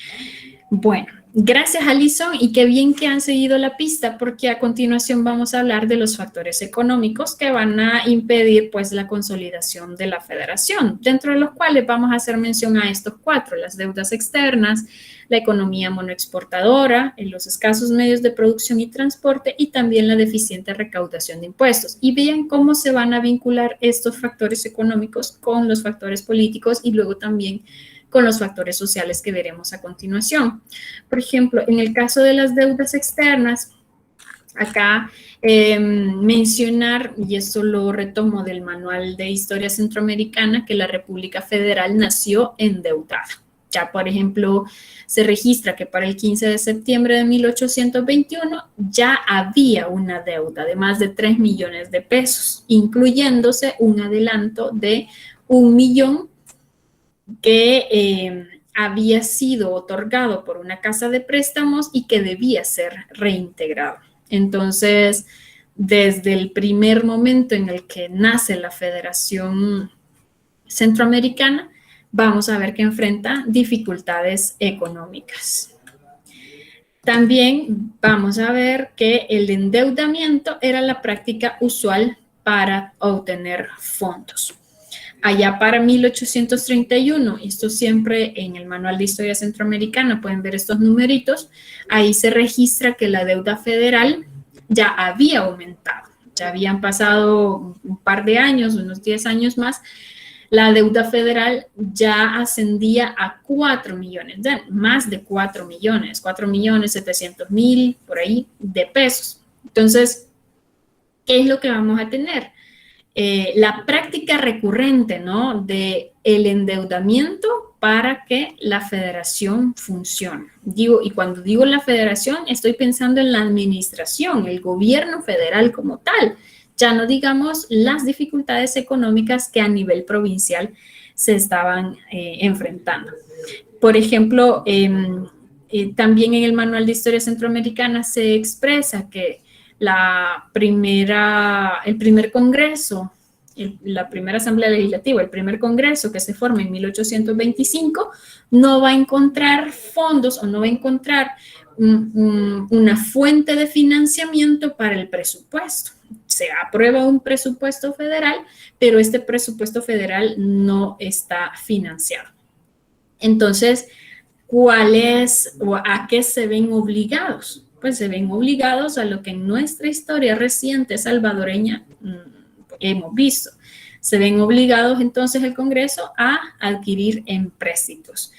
Bueno, gracias Alison y qué bien que han seguido la pista porque a continuación vamos a hablar de los factores económicos que van a impedir pues la consolidación de la federación, dentro de los cuales vamos a hacer mención a estos 4, las deudas externas, la economía monoexportadora, los escasos medios de producción y transporte y también la deficiente recaudación de impuestos. Y vean cómo se van a vincular estos factores económicos con los factores políticos y luego también con los factores sociales que veremos a continuación. Por ejemplo, en el caso de las deudas externas, acá mencionar, y esto lo retomo del Manual de Historia Centroamericana, que la República Federal nació endeudada. Ya, por ejemplo, se registra que para el 15 de septiembre de 1821 ya había una deuda de más de 3 millones de pesos, incluyéndose un adelanto de 1 millón que había sido otorgado por una casa de préstamos y que debía ser reintegrado. Entonces, desde el primer momento en el que nace la Federación Centroamericana, vamos a ver que enfrenta dificultades económicas. También vamos a ver que el endeudamiento era la práctica usual para obtener fondos. Allá para 1831, esto siempre en el Manual de Historia Centroamericana, pueden ver estos numeritos, ahí se registra que la deuda federal ya había aumentado, ya habían pasado un par de años, unos 10 años más, la deuda federal ya ascendía a 4 millones, más de 4 millones, 4.700.000 por ahí de pesos. Entonces, ¿qué es lo que vamos a tener? La práctica recurrente, ¿no?, de el endeudamiento para que la federación funcione. Y cuando digo la federación, estoy pensando en la administración, el gobierno federal como tal. Ya no digamos las dificultades económicas que a nivel provincial se estaban enfrentando. Por ejemplo, también en el Manual de Historia Centroamericana se expresa que el primer congreso, la primera asamblea legislativa, el primer congreso que se forma en 1825, no va a encontrar fondos o no va a encontrar una fuente de financiamiento para el presupuesto. Se aprueba un presupuesto federal, pero este presupuesto federal no está financiado. Entonces, ¿cuál es o a qué se ven obligados? Pues se ven obligados a lo que en nuestra historia reciente salvadoreña hemos visto. Se ven obligados entonces el Congreso a adquirir empréstitos.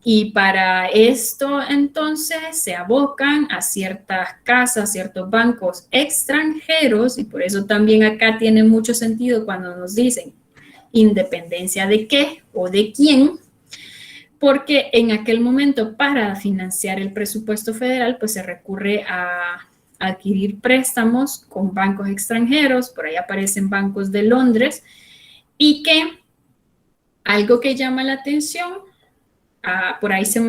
Y para esto entonces se abocan a ciertas casas, ciertos bancos extranjeros, y por eso también acá tiene mucho sentido cuando nos dicen independencia de qué o de quién, porque en aquel momento para financiar el presupuesto federal pues se recurre a adquirir préstamos con bancos extranjeros, por ahí aparecen bancos de Londres, y que algo que llama la atención, por ahí se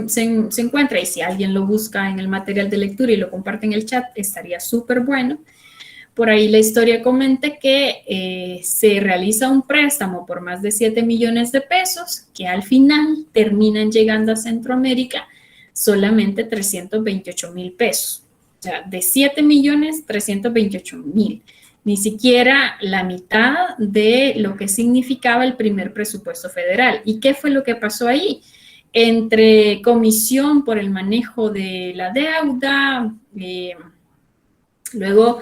encuentra, y si alguien lo busca en el material de lectura y lo comparte en el chat, estaría súper bueno. Por ahí la historia comenta que se realiza un préstamo por más de 7 millones de pesos que al final terminan llegando a Centroamérica solamente 328,000 pesos. O sea, de 7 millones, 328,000. Ni siquiera la mitad de lo que significaba el primer presupuesto federal. ¿Y qué fue lo que pasó ahí? Entre comisión por el manejo de la deuda, luego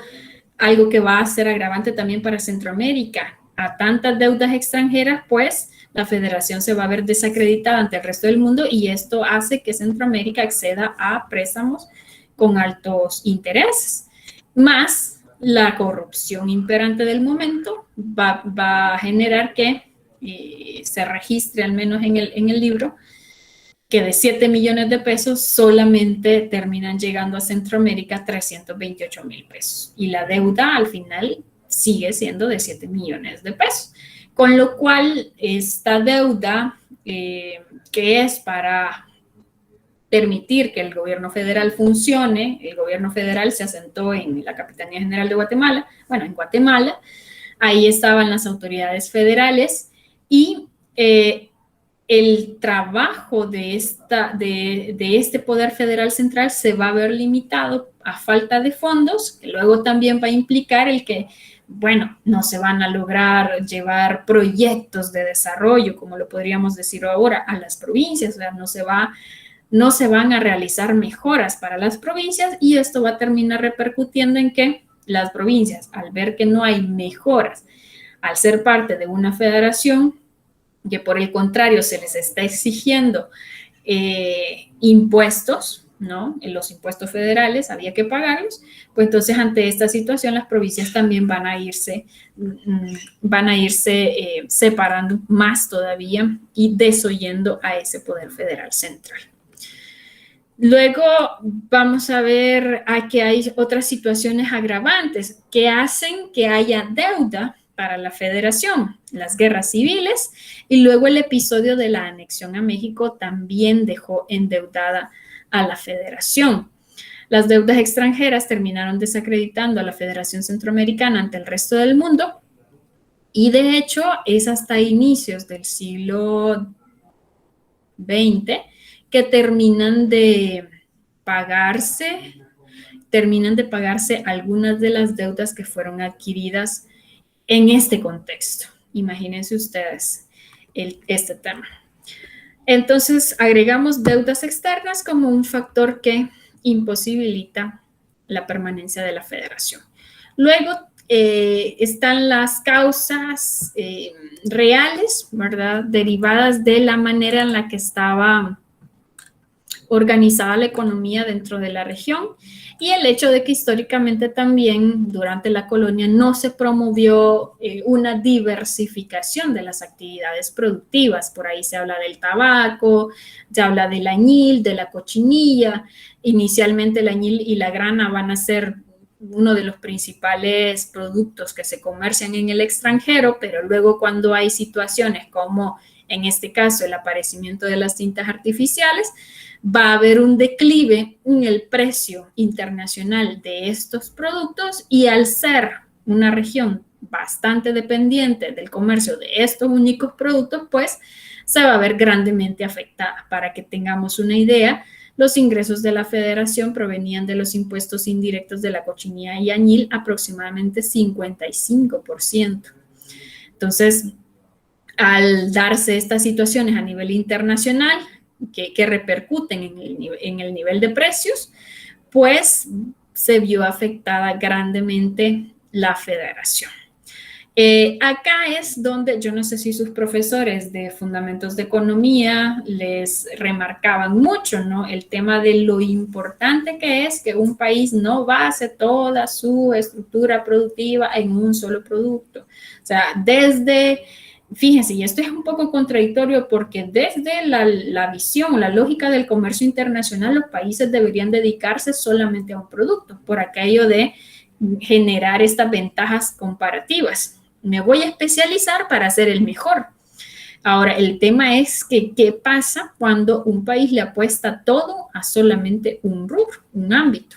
algo que va a ser agravante también para Centroamérica, a tantas deudas extranjeras, pues la federación se va a ver desacreditada ante el resto del mundo y esto hace que Centroamérica acceda a préstamos con altos intereses, más la corrupción imperante del momento va a generar que se registre, al menos en el libro, que de 7 millones de pesos solamente terminan llegando a Centroamérica 328,000 pesos. Y la deuda al final sigue siendo de 7 millones de pesos. Con lo cual, esta deuda, que es para permitir que el gobierno federal funcione, el gobierno federal se asentó en la Capitanía General de Guatemala, bueno, en Guatemala, ahí estaban las autoridades federales y el trabajo de este Poder Federal Central se va a ver limitado a falta de fondos, que luego también va a implicar el que, bueno, no se van a lograr llevar proyectos de desarrollo, como lo podríamos decir ahora, a las provincias, o sea, no se van a realizar mejoras para las provincias y esto va a terminar repercutiendo en que las provincias, al ver que no hay mejoras, al ser parte de una federación, que por el contrario se les está exigiendo impuestos, ¿no? Los impuestos federales había que pagarlos, pues entonces ante esta situación las provincias también van a irse separando más todavía y desoyendo a ese poder federal central. Luego vamos a ver que hay otras situaciones agravantes que hacen que haya deuda para la federación, las guerras civiles y luego el episodio de la anexión a México también dejó endeudada a la federación. Las deudas extranjeras terminaron desacreditando a la Federación Centroamericana ante el resto del mundo y de hecho es hasta inicios del siglo XX que terminan de pagarse algunas de las deudas que fueron adquiridas en este contexto. Imagínense ustedes este tema. Entonces, agregamos deudas externas como un factor que imposibilita la permanencia de la federación. Luego están las causas reales, ¿verdad? Derivadas de la manera en la que estaba organizada la economía dentro de la región y el hecho de que históricamente también durante la colonia no se promovió una diversificación de las actividades productivas. Por ahí se habla del tabaco, se habla del añil, de la cochinilla. Inicialmente el añil y la grana van a ser uno de los principales productos que se comercian en el extranjero, pero luego cuando hay situaciones como en este caso el aparecimiento de las tintas artificiales, va a haber un declive en el precio internacional de estos productos y al ser una región bastante dependiente del comercio de estos únicos productos, pues se va a ver grandemente afectada. Para que tengamos una idea, los ingresos de la federación provenían de los impuestos indirectos de la cochinilla y añil, aproximadamente 55%. Entonces, al darse estas situaciones a nivel internacional, que repercuten en el nivel de precios, pues se vio afectada grandemente la federación. Acá es donde, yo no sé si sus profesores de Fundamentos de Economía les remarcaban mucho, ¿no? El tema de lo importante que es que un país no base toda su estructura productiva en un solo producto. O sea, fíjense, y esto es un poco contradictorio porque desde la visión, la lógica del comercio internacional, los países deberían dedicarse solamente a un producto, por aquello de generar estas ventajas comparativas. Me voy a especializar para ser el mejor. Ahora, el tema es que qué pasa cuando un país le apuesta todo a solamente un rubro, un ámbito.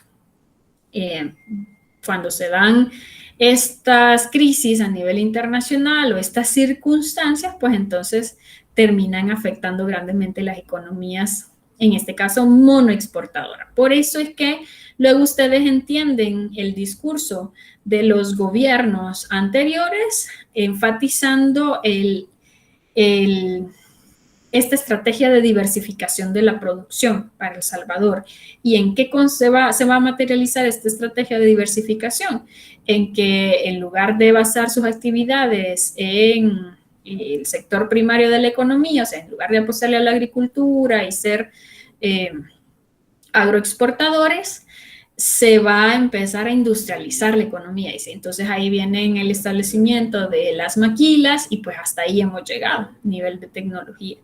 Cuando se dan estas crisis a nivel internacional o estas circunstancias, pues entonces terminan afectando grandemente las economías en este caso monoexportadora. Por eso es que luego ustedes entienden el discurso de los gobiernos anteriores enfatizando esta estrategia de diversificación de la producción para El Salvador. ¿Y en qué se va a materializar esta estrategia de diversificación? En que en lugar de basar sus actividades en el sector primario de la economía, o sea, en lugar de apostarle a la agricultura y ser agroexportadores, se va a empezar a industrializar la economía. Entonces ahí viene el establecimiento de las maquilas y pues hasta ahí hemos llegado a nivel de tecnología.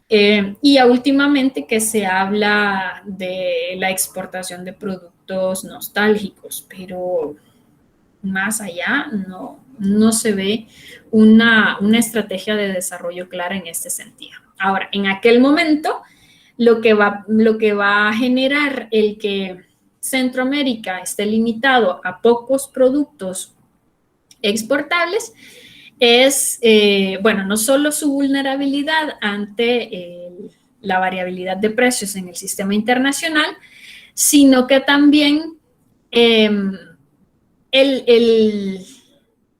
Y últimamente que se habla de la exportación de productos nostálgicos, pero más allá no se ve una estrategia de desarrollo clara en este sentido. Ahora, en aquel momento, lo que va a generar el que Centroamérica esté limitado a pocos productos exportables es, bueno, no solo su vulnerabilidad ante la variabilidad de precios en el sistema internacional, sino que también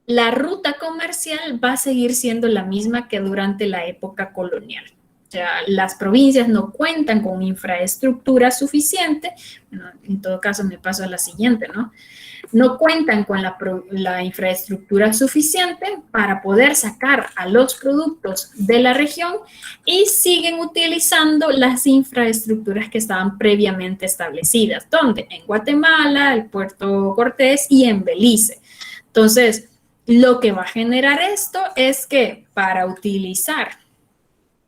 la ruta comercial va a seguir siendo la misma que durante la época colonial. O sea, las provincias no cuentan con infraestructura suficiente, bueno, en todo caso me paso a la siguiente, ¿no? No cuentan con la infraestructura suficiente para poder sacar a los productos de la región y siguen utilizando las infraestructuras que estaban previamente establecidas, donde en Guatemala, el Puerto Cortés y en Belice. Entonces, lo que va a generar esto es que para utilizar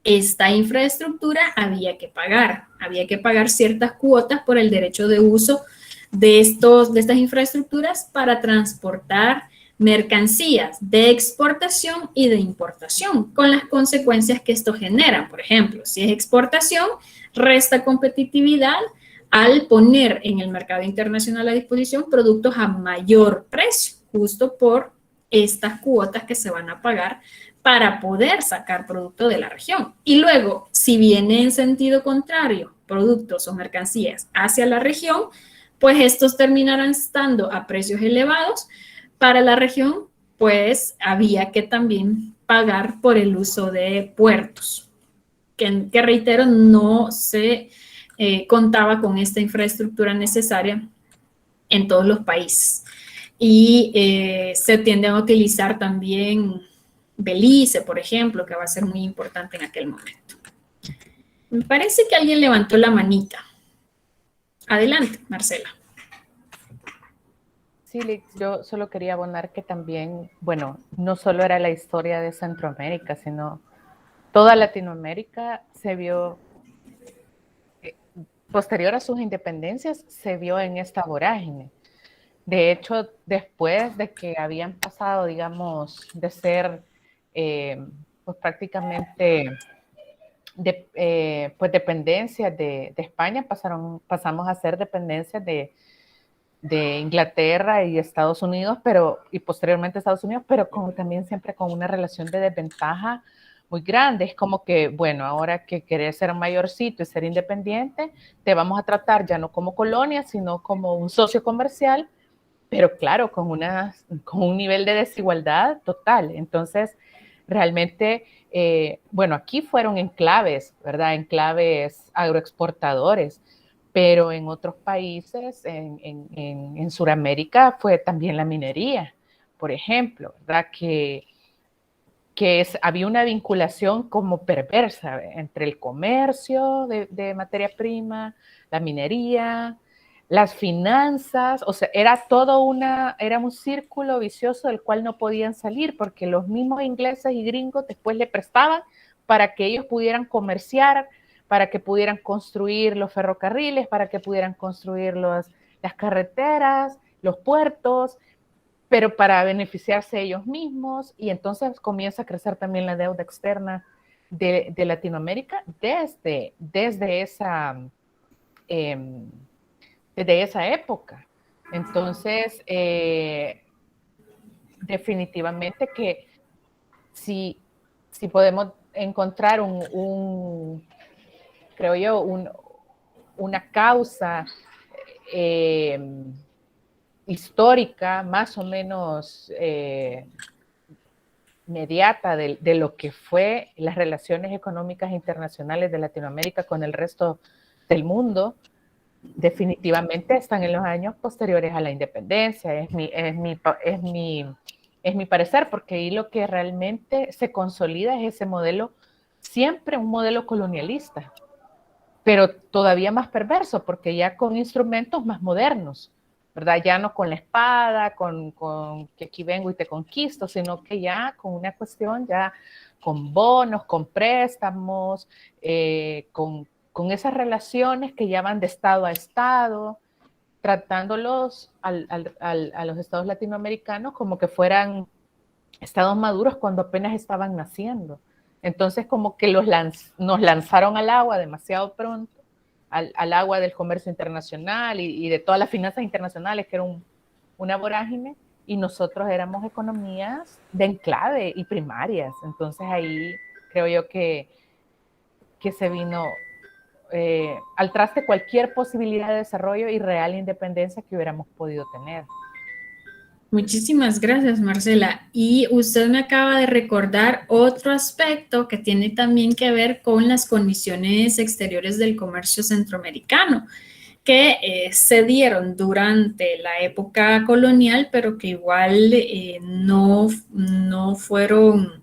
esta infraestructura había que pagar ciertas cuotas por el derecho de uso de estas infraestructuras para transportar mercancías de exportación y de importación, con las consecuencias que esto genera. Por ejemplo, si es exportación, resta competitividad al poner en el mercado internacional a disposición productos a mayor precio, justo por estas cuotas que se van a pagar para poder sacar producto de la región. Y luego, si viene en sentido contrario, productos o mercancías hacia la región, pues estos terminarán estando a precios elevados. Para la región, pues había que también pagar por el uso de puertos, que reitero, no se contaba con esta infraestructura necesaria en todos los países. Y se tienden a utilizar también Belice, por ejemplo, que va a ser muy importante en aquel momento. Me parece que alguien levantó la manita. Adelante, Marcela. Sí, Liz, yo solo quería abonar que también, bueno, no solo era la historia de Centroamérica, sino toda Latinoamérica se vio, posterior a sus independencias, se vio en esta vorágine. De hecho, después de que habían pasado, digamos, de ser pues prácticamente pues dependencias de España, pasamos a ser dependencias de Inglaterra y Estados Unidos, y posteriormente Estados Unidos, pero también siempre con una relación de desventaja muy grande. Es como que, bueno, ahora que querés ser mayorcito y ser independiente, te vamos a tratar ya no como colonia, sino como un socio comercial, pero claro, con un nivel de desigualdad total. Entonces, realmente, bueno, aquí fueron enclaves, ¿verdad? Enclaves agroexportadores, pero en otros países, en Sudamérica, fue también la minería, por ejemplo, ¿verdad? Había una vinculación como perversa entre el comercio de materia prima, la minería, las finanzas, o sea, era un círculo vicioso del cual no podían salir, porque los mismos ingleses y gringos después le prestaban para que ellos pudieran comerciar, para que pudieran construir los ferrocarriles, para que pudieran construir las carreteras, los puertos, pero para beneficiarse ellos mismos, y entonces comienza a crecer también la deuda externa de Latinoamérica desde esa época. Entonces, definitivamente que si podemos encontrar creo yo, una causa histórica más o menos inmediata de lo que fue las relaciones económicas internacionales de Latinoamérica con el resto del mundo, definitivamente están en los años posteriores a la independencia, es mi parecer, porque ahí lo que realmente se consolida es ese modelo, siempre un modelo colonialista, pero todavía más perverso, porque ya con instrumentos más modernos, ¿verdad? Ya no con la espada, con que aquí vengo y te conquisto, sino que ya con una cuestión, ya con bonos, con préstamos, con esas relaciones que ya van de estado a estado, tratándolos a los estados latinoamericanos como que fueran estados maduros cuando apenas estaban naciendo. Entonces como que nos lanzaron al agua demasiado pronto, al agua del comercio internacional y de todas las finanzas internacionales, que era una vorágine, y nosotros éramos economías de enclave y primarias. Entonces ahí creo yo que se vino al traste cualquier posibilidad de desarrollo y real independencia que hubiéramos podido tener. Muchísimas gracias, Marcela. Y usted me acaba de recordar otro aspecto que tiene también que ver con las condiciones exteriores del comercio centroamericano, que se dieron durante la época colonial, pero que igual no fueron,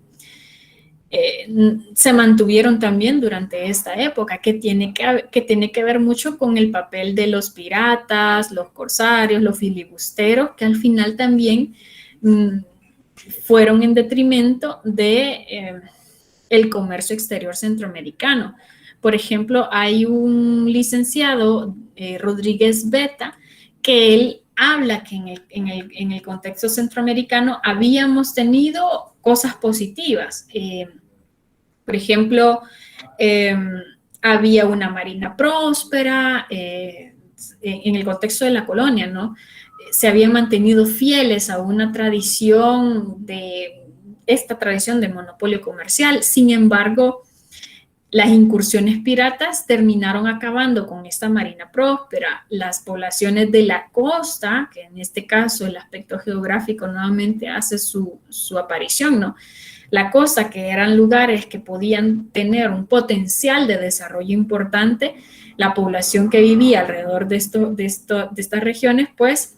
se mantuvieron también durante esta época, que tiene que ver mucho con el papel de los piratas, los corsarios, los filibusteros, que al final también fueron en detrimento de el comercio exterior centroamericano. Por ejemplo, hay un licenciado, Rodríguez Beta, que él habla que en el contexto centroamericano habíamos tenido cosas positivas. Por ejemplo, había una marina próspera en el contexto de la colonia, ¿no? Se habían mantenido fieles a una tradición esta tradición de monopolio comercial. Sin embargo, las incursiones piratas terminaron acabando con esta marina próspera. Las poblaciones de la costa, que en este caso el aspecto geográfico nuevamente hace su aparición, ¿no? La costa, que eran lugares que podían tener un potencial de desarrollo importante, la población que vivía alrededor de estas regiones, pues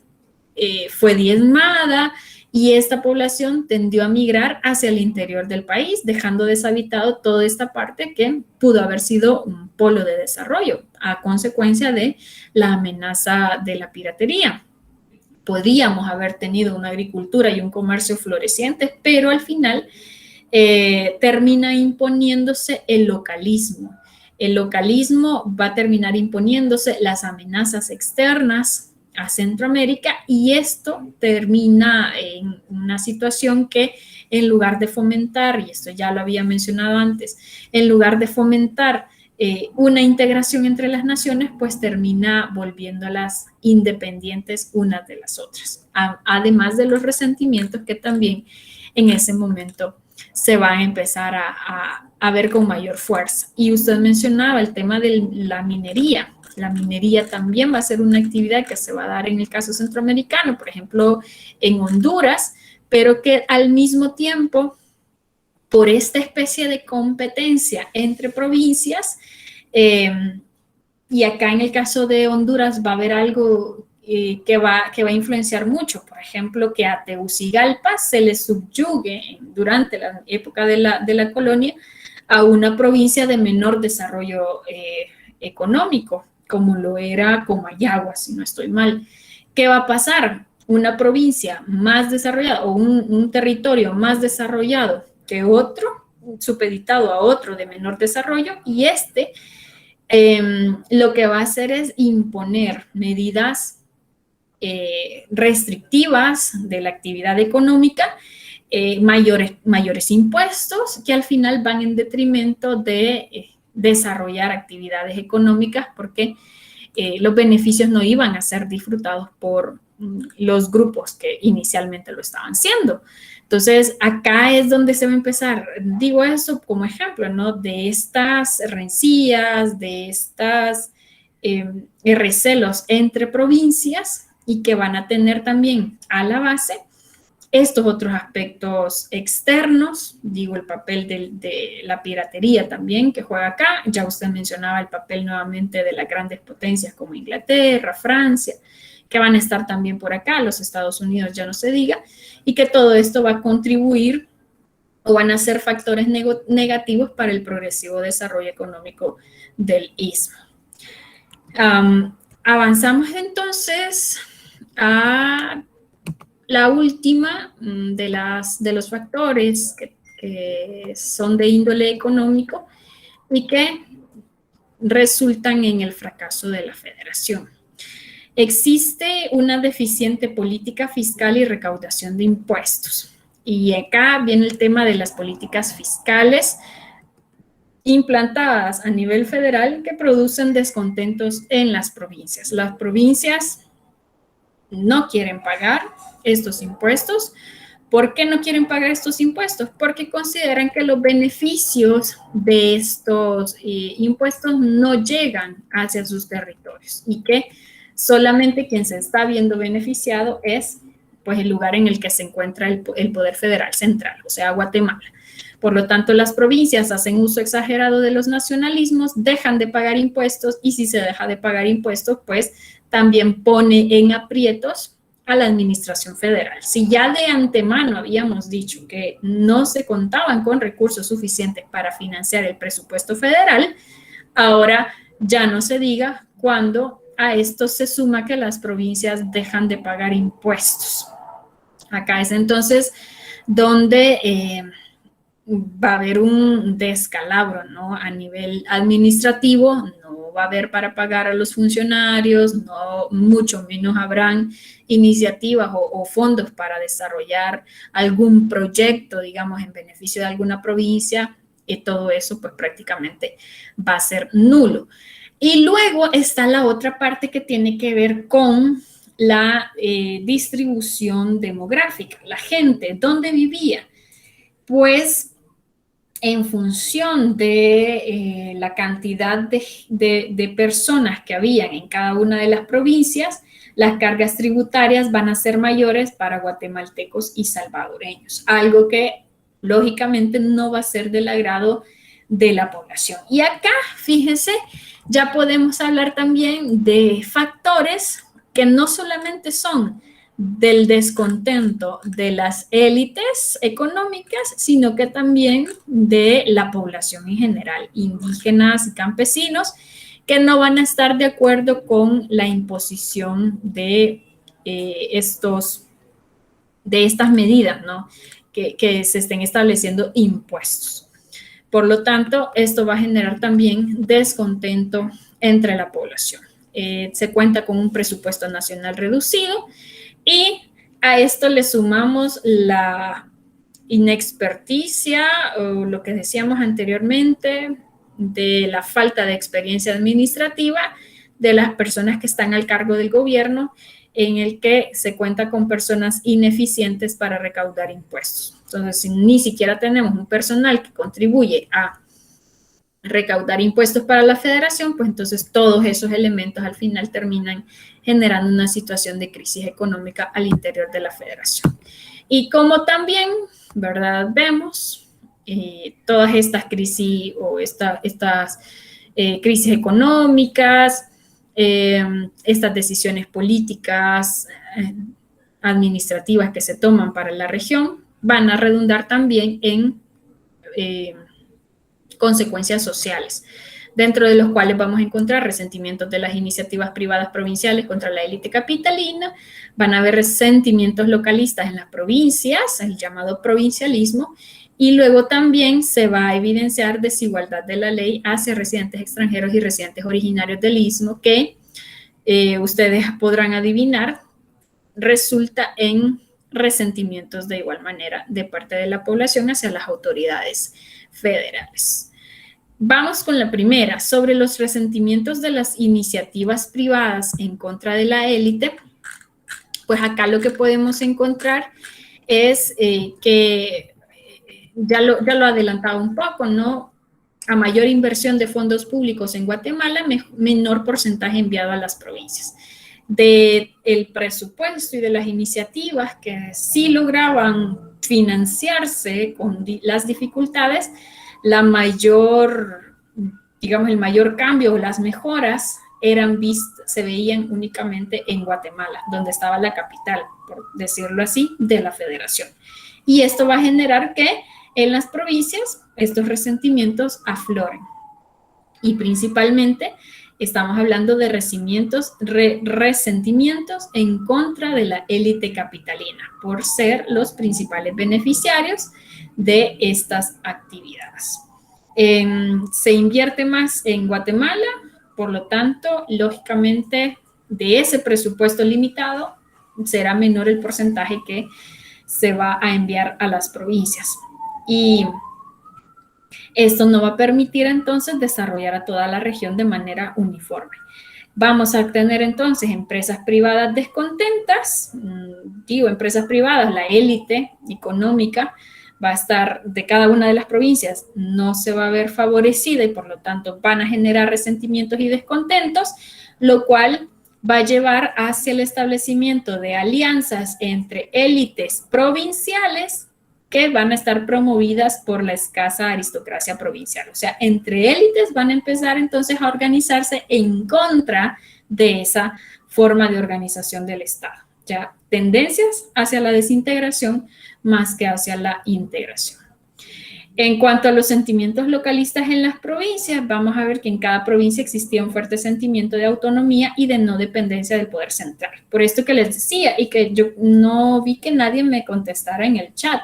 fue diezmada, y esta población tendió a migrar hacia el interior del país, dejando deshabitado toda esta parte que pudo haber sido un polo de desarrollo a consecuencia de la amenaza de la piratería. Podíamos haber tenido una agricultura y un comercio florecientes, pero al final termina imponiéndose el localismo. El localismo va a terminar imponiéndose las amenazas externas a Centroamérica, y esto termina en una situación que, en lugar de fomentar, y esto ya lo había mencionado antes, en lugar de fomentar una integración entre las naciones, pues termina volviéndolas independientes unas de las otras, además de los resentimientos que también en ese momento se van a empezar a ver con mayor fuerza. Y usted mencionaba el tema de la minería. La minería también va a ser una actividad que se va a dar en el caso centroamericano, por ejemplo, en Honduras, pero que al mismo tiempo, por esta especie de competencia entre provincias, y acá en el caso de Honduras va a haber algo que va a influenciar mucho. Por ejemplo, que a Tegucigalpa se le subyugue durante la época de la colonia a una provincia de menor desarrollo económico, como lo era Comayagua, si no estoy mal. ¿Qué va a pasar? Una provincia más desarrollada o un territorio más desarrollado que otro, supeditado a otro de menor desarrollo, y lo que va a hacer es imponer medidas restrictivas de la actividad económica, mayores impuestos que al final van en detrimento de desarrollar actividades económicas, porque los beneficios no iban a ser disfrutados por los grupos que inicialmente lo estaban haciendo. Entonces, acá es donde se va a empezar, digo eso como ejemplo, ¿no? De estas rencillas, de estas recelos entre provincias y que van a tener también a la base estos otros aspectos externos, digo el papel de la piratería también que juega acá, ya usted mencionaba el papel nuevamente de las grandes potencias como Inglaterra, Francia, que van a estar también por acá, los Estados Unidos ya no se diga, y que todo esto va a contribuir o van a ser factores negativos para el progresivo desarrollo económico del Istmo. Avanzamos entonces a la última de los factores que son de índole económico y que resultan en el fracaso de la federación. Existe una deficiente política fiscal y recaudación de impuestos. Y acá viene el tema de las políticas fiscales implantadas a nivel federal que producen descontentos en las provincias. Las provincias no quieren pagar estos impuestos. ¿Por qué no quieren pagar estos impuestos? Porque consideran que los beneficios de estos impuestos no llegan hacia sus territorios y que solamente quien se está viendo beneficiado es pues, el lugar en el que se encuentra el poder federal central, o sea, Guatemala. Por lo tanto, las provincias hacen uso exagerado de los nacionalismos, dejan de pagar impuestos y si se deja de pagar impuestos, pues también pone en aprietos a la administración federal. Si ya de antemano habíamos dicho que no se contaban con recursos suficientes para financiar el presupuesto federal, ahora ya no se diga cuando a esto se suma que las provincias dejan de pagar impuestos. Acá es entonces donde va a haber un descalabro, ¿no? A nivel administrativo, no va a haber para pagar a los funcionarios, no, mucho menos habrán iniciativas o fondos para desarrollar algún proyecto, digamos, en beneficio de alguna provincia, y todo eso pues prácticamente va a ser nulo. Y luego está la otra parte que tiene que ver con la distribución demográfica, la gente, ¿dónde vivía? Pues en función de la cantidad de personas que habían en cada una de las provincias, las cargas tributarias van a ser mayores para guatemaltecos y salvadoreños, algo que lógicamente no va a ser del agrado de la población. Y acá, fíjense, ya podemos hablar también de factores que no solamente son del descontento de las élites económicas, sino que también de la población en general, indígenas y campesinos, que no van a estar de acuerdo con la imposición de estas medidas, ¿no? Que se estén estableciendo impuestos. Por lo tanto, esto va a generar también descontento entre la población. Se cuenta con un presupuesto nacional reducido y a esto le sumamos la inexperticia o lo que decíamos anteriormente de la falta de experiencia administrativa de las personas que están al cargo del gobierno, en el que se cuenta con personas ineficientes para recaudar impuestos. Entonces, si ni siquiera tenemos un personal que contribuye a recaudar impuestos para la federación, pues entonces todos esos elementos al final terminan generando una situación de crisis económica al interior de la federación. Y como también, ¿verdad? Vemos todas estas crisis o estas crisis económicas, estas decisiones políticas, administrativas que se toman para la región, van a redundar también en consecuencias sociales, dentro de los cuales vamos a encontrar resentimientos de las iniciativas privadas provinciales contra la élite capitalina, van a haber resentimientos localistas en las provincias, el llamado provincialismo, y luego también se va a evidenciar desigualdad de la ley hacia residentes extranjeros y residentes originarios del Istmo, que ustedes podrán adivinar, resulta en resentimientos de igual manera de parte de la población hacia las autoridades federales. Vamos con la primera, sobre los resentimientos de las iniciativas privadas en contra de la élite. Pues acá lo que podemos encontrar es que ya lo adelantaba un poco, ¿no? A mayor inversión de fondos públicos en Guatemala, menor porcentaje enviado a las provincias. Del presupuesto y de las iniciativas que sí lograban financiarse con las dificultades, la mayor, digamos, el mayor cambio o las mejoras se veían únicamente en Guatemala, donde estaba la capital, por decirlo así, de la federación. Y esto va a generar que en las provincias estos resentimientos afloren. Y principalmente estamos hablando de resentimientos en contra de la élite capitalina, por ser los principales beneficiarios de estas actividades. Se invierte más en Guatemala, por lo tanto, lógicamente, de ese presupuesto limitado, será menor el porcentaje que se va a enviar a las provincias. Y esto no va a permitir entonces desarrollar a toda la región de manera uniforme. Vamos a tener entonces empresas privadas descontentas, empresas privadas, la élite económica va a estar de cada una de las provincias, no se va a ver favorecida y por lo tanto van a generar resentimientos y descontentos, lo cual va a llevar hacia el establecimiento de alianzas entre élites provinciales que van a estar promovidas por la escasa aristocracia provincial. O sea, entre élites van a empezar entonces a organizarse en contra de esa forma de organización del Estado. Ya tendencias hacia la desintegración más que hacia la integración. En cuanto a los sentimientos localistas en las provincias, vamos a ver que en cada provincia existía un fuerte sentimiento de autonomía y de no dependencia del poder central. Por esto que les decía y que yo no vi que nadie me contestara en el chat.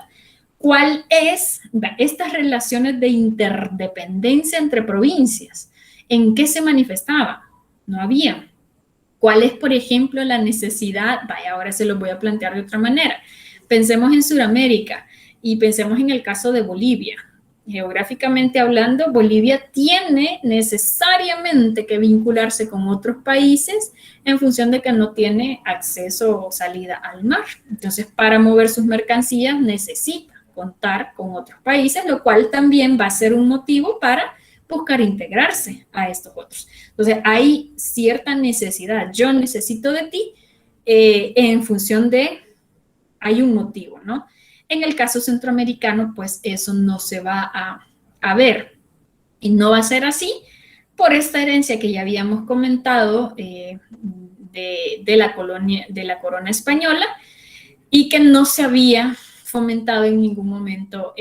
¿Cuál es estas relaciones de interdependencia entre provincias? ¿En qué se manifestaba? No había. ¿Cuál es, por ejemplo, la necesidad? Vaya, ahora se los voy a plantear de otra manera. Pensemos en Sudamérica y pensemos en el caso de Bolivia. Geográficamente hablando, Bolivia tiene necesariamente que vincularse con otros países en función de que no tiene acceso o salida al mar. Entonces, para mover sus mercancías necesita contar con otros países, lo cual también va a ser un motivo para buscar integrarse a estos otros. Entonces, hay cierta necesidad. Yo necesito de ti en función de, hay un motivo, ¿no? En el caso centroamericano, pues eso no se va a ver y no va a ser así por esta herencia que ya habíamos comentado de la corona española y que no se había fomentado en ningún momento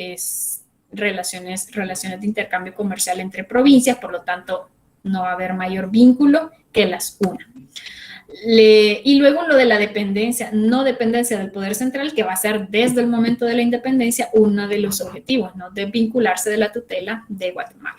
relaciones de intercambio comercial entre provincias, por lo tanto no va a haber mayor vínculo que las unan. Y luego lo de la dependencia, no dependencia del poder central, que va a ser desde el momento de la independencia uno de los objetivos, ¿no? De vincularse de la tutela de Guatemala.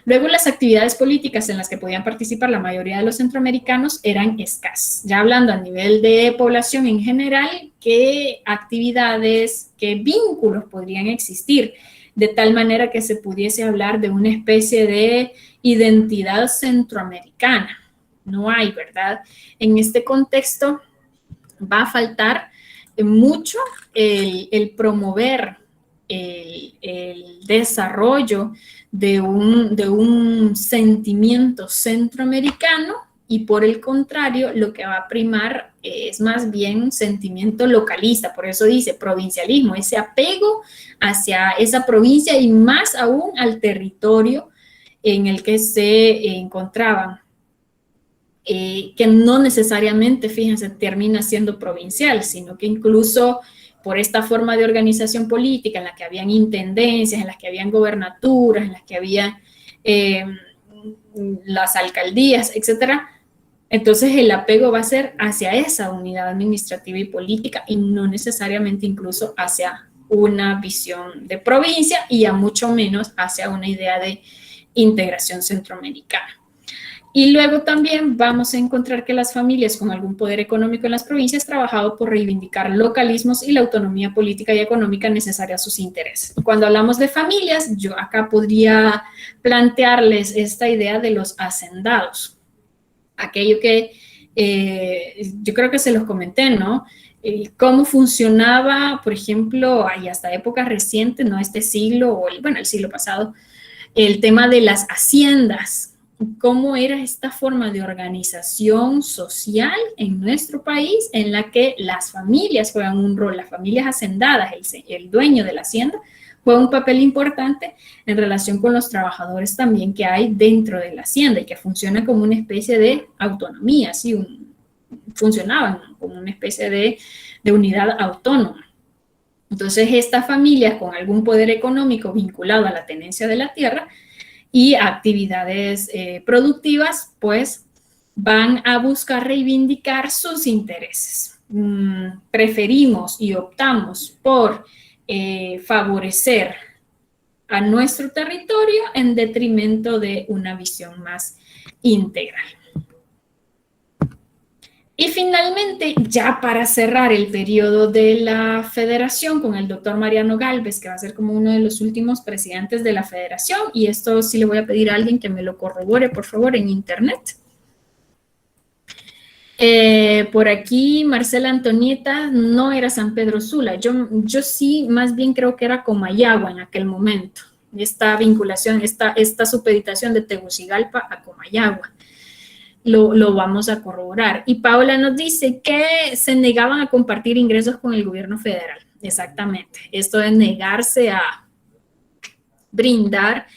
Luego las actividades políticas en las que podían participar la mayoría de los centroamericanos eran escasas. Ya hablando a nivel de población en general, qué actividades, qué vínculos podrían existir, de tal manera que se pudiese hablar de una especie de identidad centroamericana. No hay, ¿verdad? En este contexto va a faltar mucho el promover el desarrollo de un sentimiento centroamericano y por el contrario lo que va a primar es más bien un sentimiento localista, por eso dice provincialismo, ese apego hacia esa provincia y más aún al territorio en el que se encontraban. Que no necesariamente, fíjense, termina siendo provincial, sino que incluso por esta forma de organización política en la que habían intendencias, en las que habían gobernaturas, en las que había las alcaldías, etcétera. Entonces el apego va a ser hacia esa unidad administrativa y política y no necesariamente incluso hacia una visión de provincia y a mucho menos hacia una idea de integración centroamericana. Y luego también vamos a encontrar que las familias con algún poder económico en las provincias han trabajado por reivindicar localismos y la autonomía política y económica necesaria a sus intereses. Cuando hablamos de familias, yo acá podría plantearles esta idea de los hacendados. Aquello que yo creo que se los comenté, ¿no? Cómo funcionaba, por ejemplo, y hasta épocas recientes, ¿no? Este siglo, o el siglo pasado, el tema de las haciendas. Cómo era esta forma de organización social en nuestro país en la que las familias juegan un rol, las familias hacendadas, el dueño de la hacienda, juega un papel importante en relación con los trabajadores también que hay dentro de la hacienda y que funciona como una especie de autonomía, ¿sí? Funcionaban como una especie de unidad autónoma. Entonces, estas familias con algún poder económico vinculado a la tenencia de la tierra y actividades productivas, pues van a buscar reivindicar sus intereses. Preferimos y optamos por favorecer a nuestro territorio en detrimento de una visión más integral. Y finalmente, ya para cerrar el periodo de la federación con el doctor Mariano Gálvez, que va a ser como uno de los últimos presidentes de la federación, y esto sí le voy a pedir a alguien que me lo corrobore, por favor, en internet. Por aquí, Marcela Antonieta, no era San Pedro Sula, yo sí, más bien creo que era Comayagua en aquel momento, esta vinculación, esta supeditación de Tegucigalpa a Comayagua. Lo vamos a corroborar. Y Paola nos dice que se negaban a compartir ingresos con el gobierno federal. Exactamente. Esto es negarse a brindar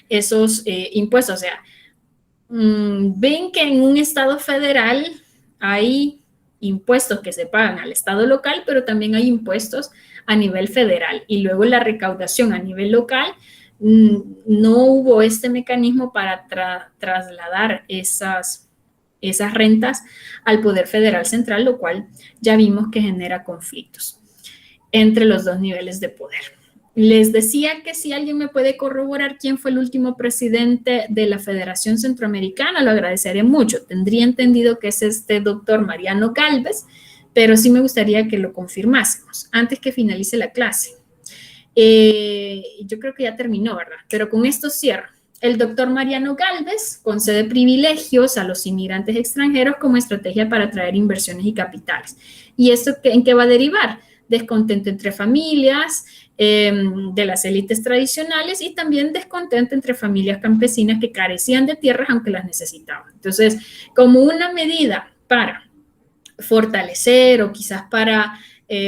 esos impuestos. O sea, ven que en un estado federal hay impuestos que se pagan al estado local, pero también hay impuestos a nivel federal. Y luego la recaudación a nivel local, no hubo este mecanismo para trasladar esas rentas al Poder Federal Central, lo cual ya vimos que genera conflictos entre los dos niveles de poder. Les decía que si alguien me puede corroborar quién fue el último presidente de la Federación Centroamericana, lo agradeceré mucho. Tendría entendido que es este doctor Mariano Gálvez, pero sí me gustaría que lo confirmásemos antes que finalice la clase. Yo creo que ya terminó, ¿verdad? Pero con esto cierro. El doctor Mariano Gálvez concede privilegios a los inmigrantes extranjeros como estrategia para atraer inversiones y capitales. ¿Y esto en qué va a derivar? Descontento entre familias, de las élites tradicionales y también descontento entre familias campesinas que carecían de tierras aunque las necesitaban. Entonces, como una medida para fortalecer o quizás para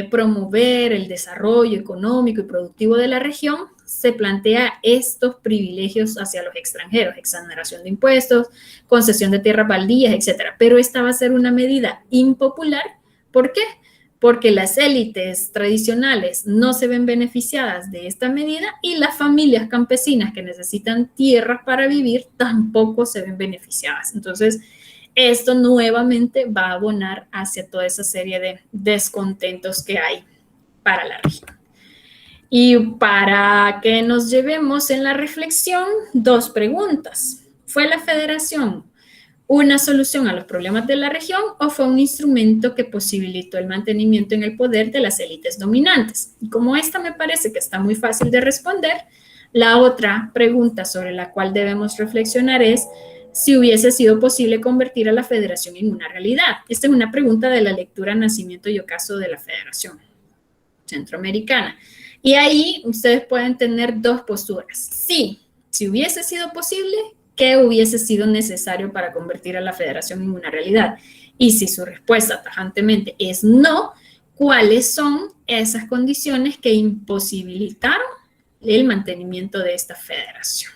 promover el desarrollo económico y productivo de la región, se plantea estos privilegios hacia los extranjeros, exoneración de impuestos, concesión de tierras baldías, etcétera. Pero esta va a ser una medida impopular. ¿Por qué? Porque las élites tradicionales no se ven beneficiadas de esta medida y las familias campesinas que necesitan tierras para vivir tampoco se ven beneficiadas. Entonces, esto nuevamente va a abonar hacia toda esa serie de descontentos que hay para la región. Y para que nos llevemos en la reflexión, dos preguntas. ¿Fue la federación una solución a los problemas de la región o fue un instrumento que posibilitó el mantenimiento en el poder de las élites dominantes? Y como esta me parece que está muy fácil de responder, la otra pregunta sobre la cual debemos reflexionar es si hubiese sido posible convertir a la federación en una realidad. Esta es una pregunta de la lectura Nacimiento y Ocaso de la Federación Centroamericana. Y ahí ustedes pueden tener dos posturas. Sí, si hubiese sido posible, ¿qué hubiese sido necesario para convertir a la federación en una realidad? Y si su respuesta tajantemente es no, ¿cuáles son esas condiciones que imposibilitaron el mantenimiento de esta federación?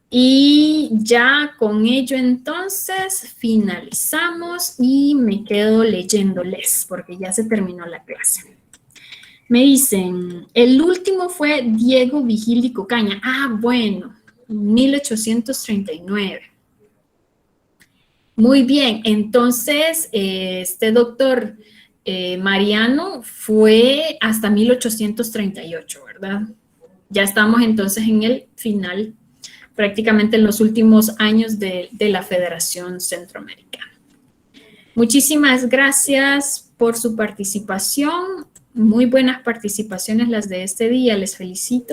Y ya con ello entonces finalizamos y me quedo leyéndoles porque ya se terminó la clase. Me dicen, el último fue Diego Vigil y Cocaña. Ah, bueno, 1839. Muy bien, entonces este doctor Mariano fue hasta 1838, ¿verdad? Ya estamos entonces en el final prácticamente en los últimos años de la Federación Centroamericana. Muchísimas gracias por su participación. Muy buenas participaciones las de este día. Les felicito.